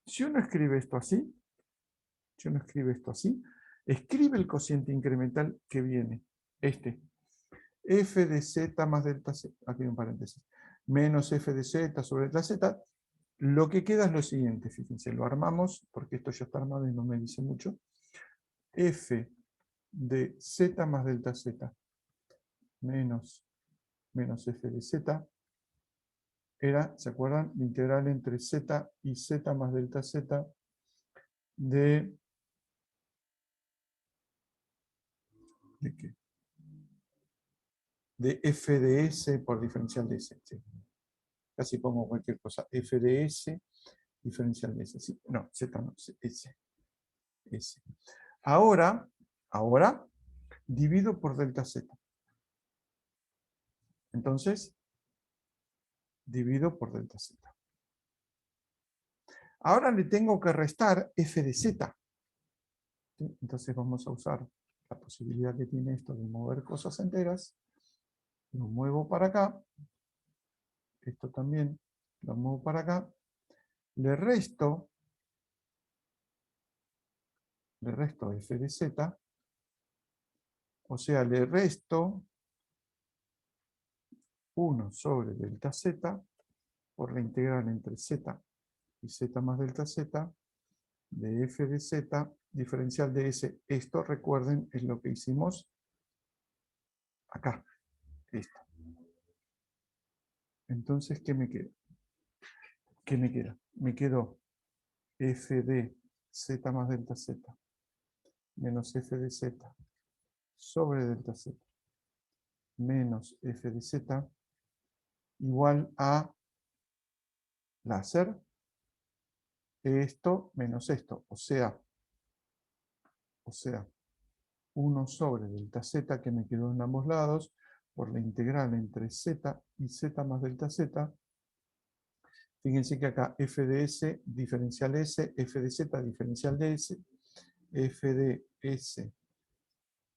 Si uno escribe esto así, escribe el cociente incremental que viene, este, f de z más delta z, aquí un paréntesis, menos f de z sobre delta z, lo que queda es lo siguiente, fíjense, lo armamos, porque esto ya está armado y no me dice mucho, f de z más delta z menos f de z era, ¿se acuerdan? La integral entre z y z más delta z ¿de qué? De f de s por diferencial de s. ¿Sí? Casi pongo cualquier cosa. F de s diferencial de s. ¿Sí? No, z no, s. Ahora divido por delta z. Entonces, divido por delta z. Ahora le tengo que restar f de z. ¿Sí? Entonces vamos a usar la posibilidad que tiene esto de mover cosas enteras. Lo muevo para acá. Esto también lo muevo para acá. Le resto f de z. O sea, le resto 1 sobre delta z por la integral entre z y z más delta z de f de z diferencial de s. Esto, recuerden, es lo que hicimos acá. Esto. Entonces, ¿qué me queda? ¿Qué me queda? Me quedó f de z más delta z menos f de z sobre delta z menos f de z igual a láser esto menos esto, o sea 1 sobre delta z que me quedó en ambos lados por la integral entre z y z más delta z. Fíjense que acá f de s diferencial s, f de z diferencial de s, f de s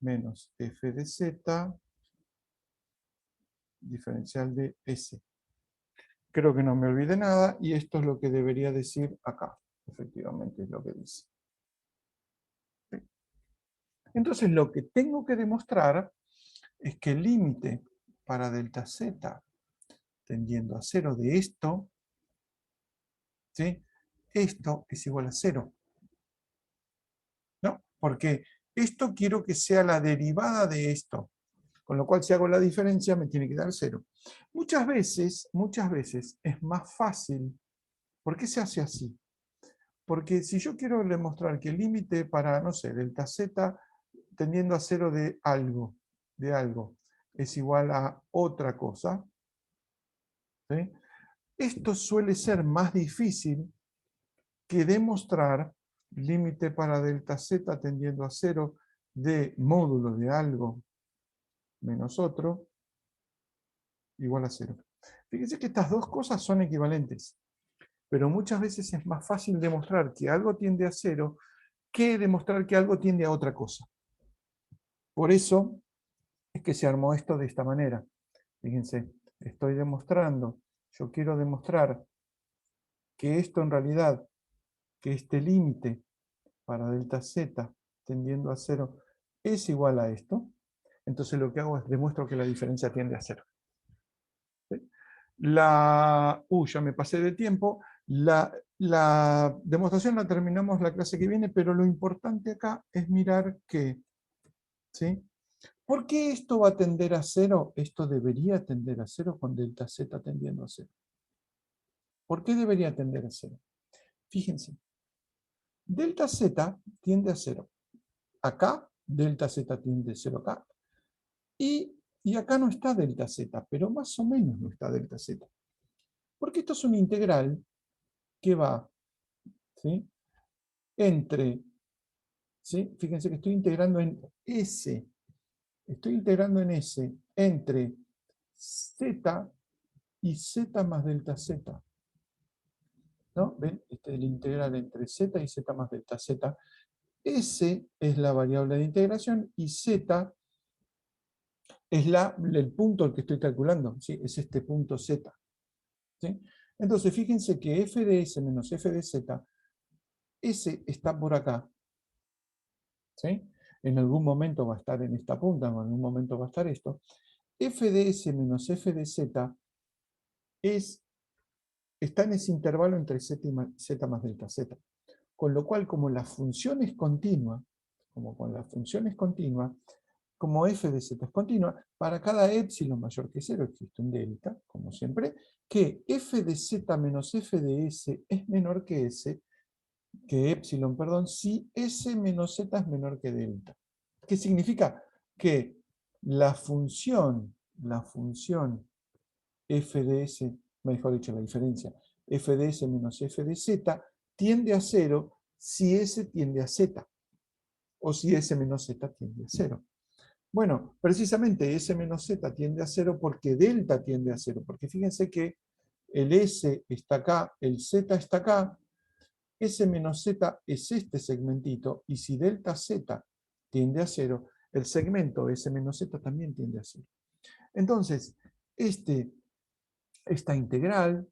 menos f de z diferencial de s. Creo que no me olvidé nada y esto es lo que debería decir acá. Efectivamente es lo que dice. Entonces lo que tengo que demostrar es que el límite para delta z tendiendo a 0 de esto, ¿sí? Esto es igual a 0. ¿No? Porque esto quiero que sea la derivada de esto. Con lo cual, si hago la diferencia, me tiene que dar 0. Muchas veces es más fácil. ¿Por qué se hace así? Porque si yo quiero demostrar que el límite para, no sé, delta z tendiendo a 0 de algo, es igual a otra cosa, ¿sí? Esto suele ser más difícil que demostrar límite para delta z tendiendo a 0 de módulo de algo menos otro igual a 0. Fíjense que estas dos cosas son equivalentes. Pero muchas veces es más fácil demostrar que algo tiende a 0 que demostrar que algo tiende a otra cosa. Por eso es que se armó esto de esta manera. Fíjense, estoy demostrando, yo quiero demostrar que esto en realidad, que este límite para delta z tendiendo a 0 es igual a esto. Entonces lo que hago es demuestro que la diferencia tiende a 0. ¿Sí? Ya me pasé de tiempo. La demostración la terminamos la clase que viene, pero lo importante acá es mirar que, ¿sí? ¿Por qué esto va a tender a 0? Esto debería tender a 0 con delta z tendiendo a 0. ¿Por qué debería tender a 0? Fíjense, delta z tiende a 0. Acá, delta z tiende a 0 acá. Y acá no está delta z, pero más o menos no está delta z. Porque esto es una integral que va, ¿sí?, entre, ¿sí?, fíjense que estoy integrando en S. Estoy integrando en S entre z y z más delta z. ¿No? ¿Ven? Este es el integral entre z y z más delta z. S es la variable de integración y z es el punto al que estoy calculando. ¿Sí? Es este punto z. ¿Sí? Entonces, fíjense que f de s menos f de z, s está por acá. ¿Sí? En algún momento va a estar en esta punta, en algún momento va a estar esto. F de s menos f de z está en ese intervalo entre z y z más delta z. Con lo cual, como la función es continua, como f de z es continua, para cada épsilon mayor que 0 existe un delta, como siempre, que f de z menos f de s es menor que épsilon, perdón, si s menos z es menor que delta. ¿Qué significa? Que la función f de s, mejor dicho, la diferencia, f de s menos f de z tiende a 0 si s tiende a z, o si s menos z tiende a 0. Bueno, precisamente s menos z tiende a 0 porque delta tiende a 0, porque fíjense que el s está acá, el z está acá, s menos z es este segmentito, y si delta z tiende a 0, el segmento s menos z también tiende a 0. Entonces, esta integral,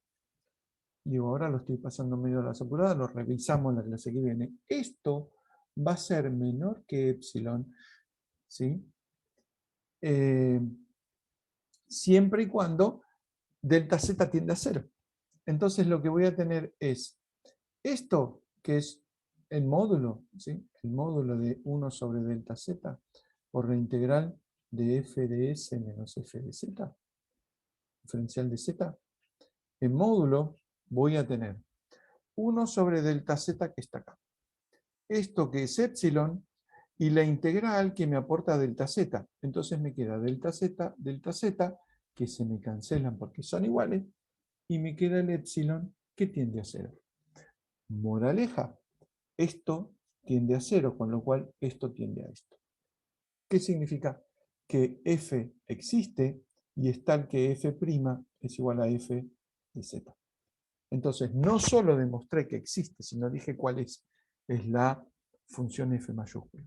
digo, ahora lo estoy pasando medio a las apuradas, lo revisamos en la clase que viene. Esto va a ser menor que épsilon, ¿sí? Siempre y cuando delta z tiende a 0. Entonces lo que voy a tener es esto, que es el módulo, ¿sí?, el módulo de 1 sobre delta z por la integral de f de s menos f de z, diferencial de z. En módulo voy a tener 1 sobre delta z que está acá. Esto que es épsilon y la integral que me aporta delta z. Entonces me queda delta z, que se me cancelan porque son iguales, y me queda el épsilon que tiende a 0. Moraleja, esto tiende a 0, con lo cual esto tiende a esto. ¿Qué significa? Que f existe y es tal que f' es igual a f de z. Entonces, no solo demostré que existe, sino dije cuál es. Es la función f mayúscula.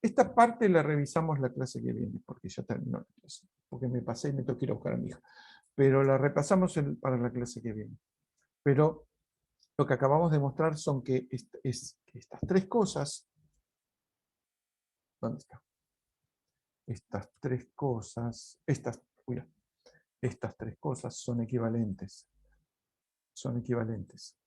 Esta parte la revisamos la clase que viene, porque ya terminó la clase. Porque me pasé y me tengo que ir a buscar a mi hija. Pero la repasamos para la clase que viene. Pero lo que acabamos de mostrar son que estas tres cosas... ¿Dónde está? Estas tres cosas... Estas tres cosas son equivalentes. Son equivalentes.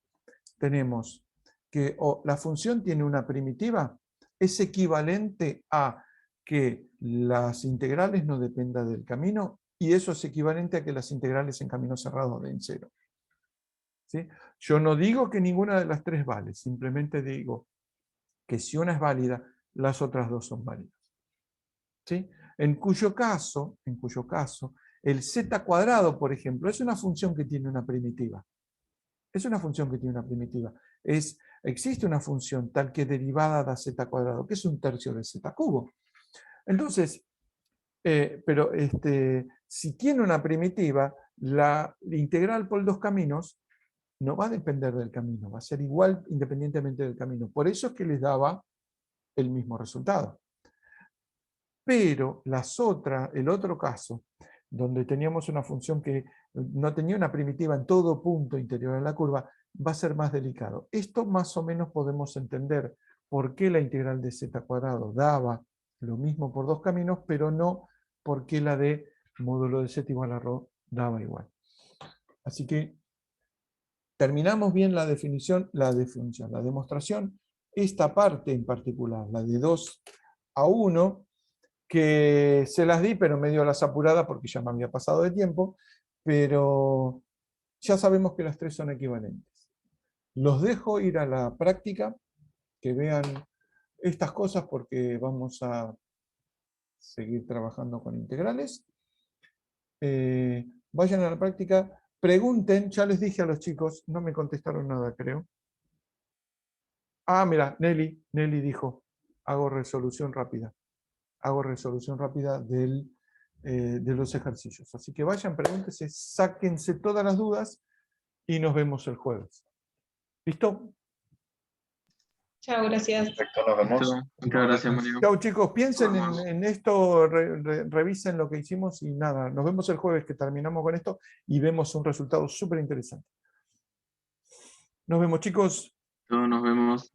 Tenemos que la función tiene una primitiva, es equivalente a que las integrales no dependan del camino, y eso es equivalente a que las integrales en camino cerrado den 0. ¿Sí? Yo no digo que ninguna de las tres vale, simplemente digo que si una es válida, las otras dos son válidas. ¿Sí? En cuyo caso, el z cuadrado, por ejemplo, es una función que tiene una primitiva. Es una función que tiene una primitiva. Existe una función tal que derivada da z cuadrado, que es un tercio de z cubo. Entonces, pero si tiene una primitiva, la integral por dos caminos no va a depender del camino, va a ser igual independientemente del camino. Por eso es que les daba el mismo resultado. Pero el otro caso, donde teníamos una función que no tenía una primitiva en todo punto interior de la curva, va a ser más delicado. Esto más o menos podemos entender por qué la integral de z² daba lo mismo por dos caminos, pero no por qué la de módulo de z igual a ρ daba igual. Así que terminamos bien la demostración. Esta parte en particular, la de 2 a 1, que se las di, pero medio a las apuradas porque ya me había pasado de tiempo, pero ya sabemos que las tres son equivalentes. Los dejo ir a la práctica, que vean estas cosas porque vamos a seguir trabajando con integrales. Vayan a la práctica, pregunten, ya les dije a los chicos, no me contestaron nada, creo. Ah, mira, Nelly dijo, hago resolución rápida. Hago resolución rápida de los ejercicios. Así que vayan, pregúntense, sáquense todas las dudas y nos vemos el jueves. ¿Listo? Chao, gracias. Perfecto, nos vemos. Listo. Muchas gracias, Mario. Chau chicos, piensen Nos vemos. en esto, revisen lo que hicimos y nada, nos vemos el jueves que terminamos con esto y vemos un resultado súper interesante. Nos vemos chicos. Todos nos vemos.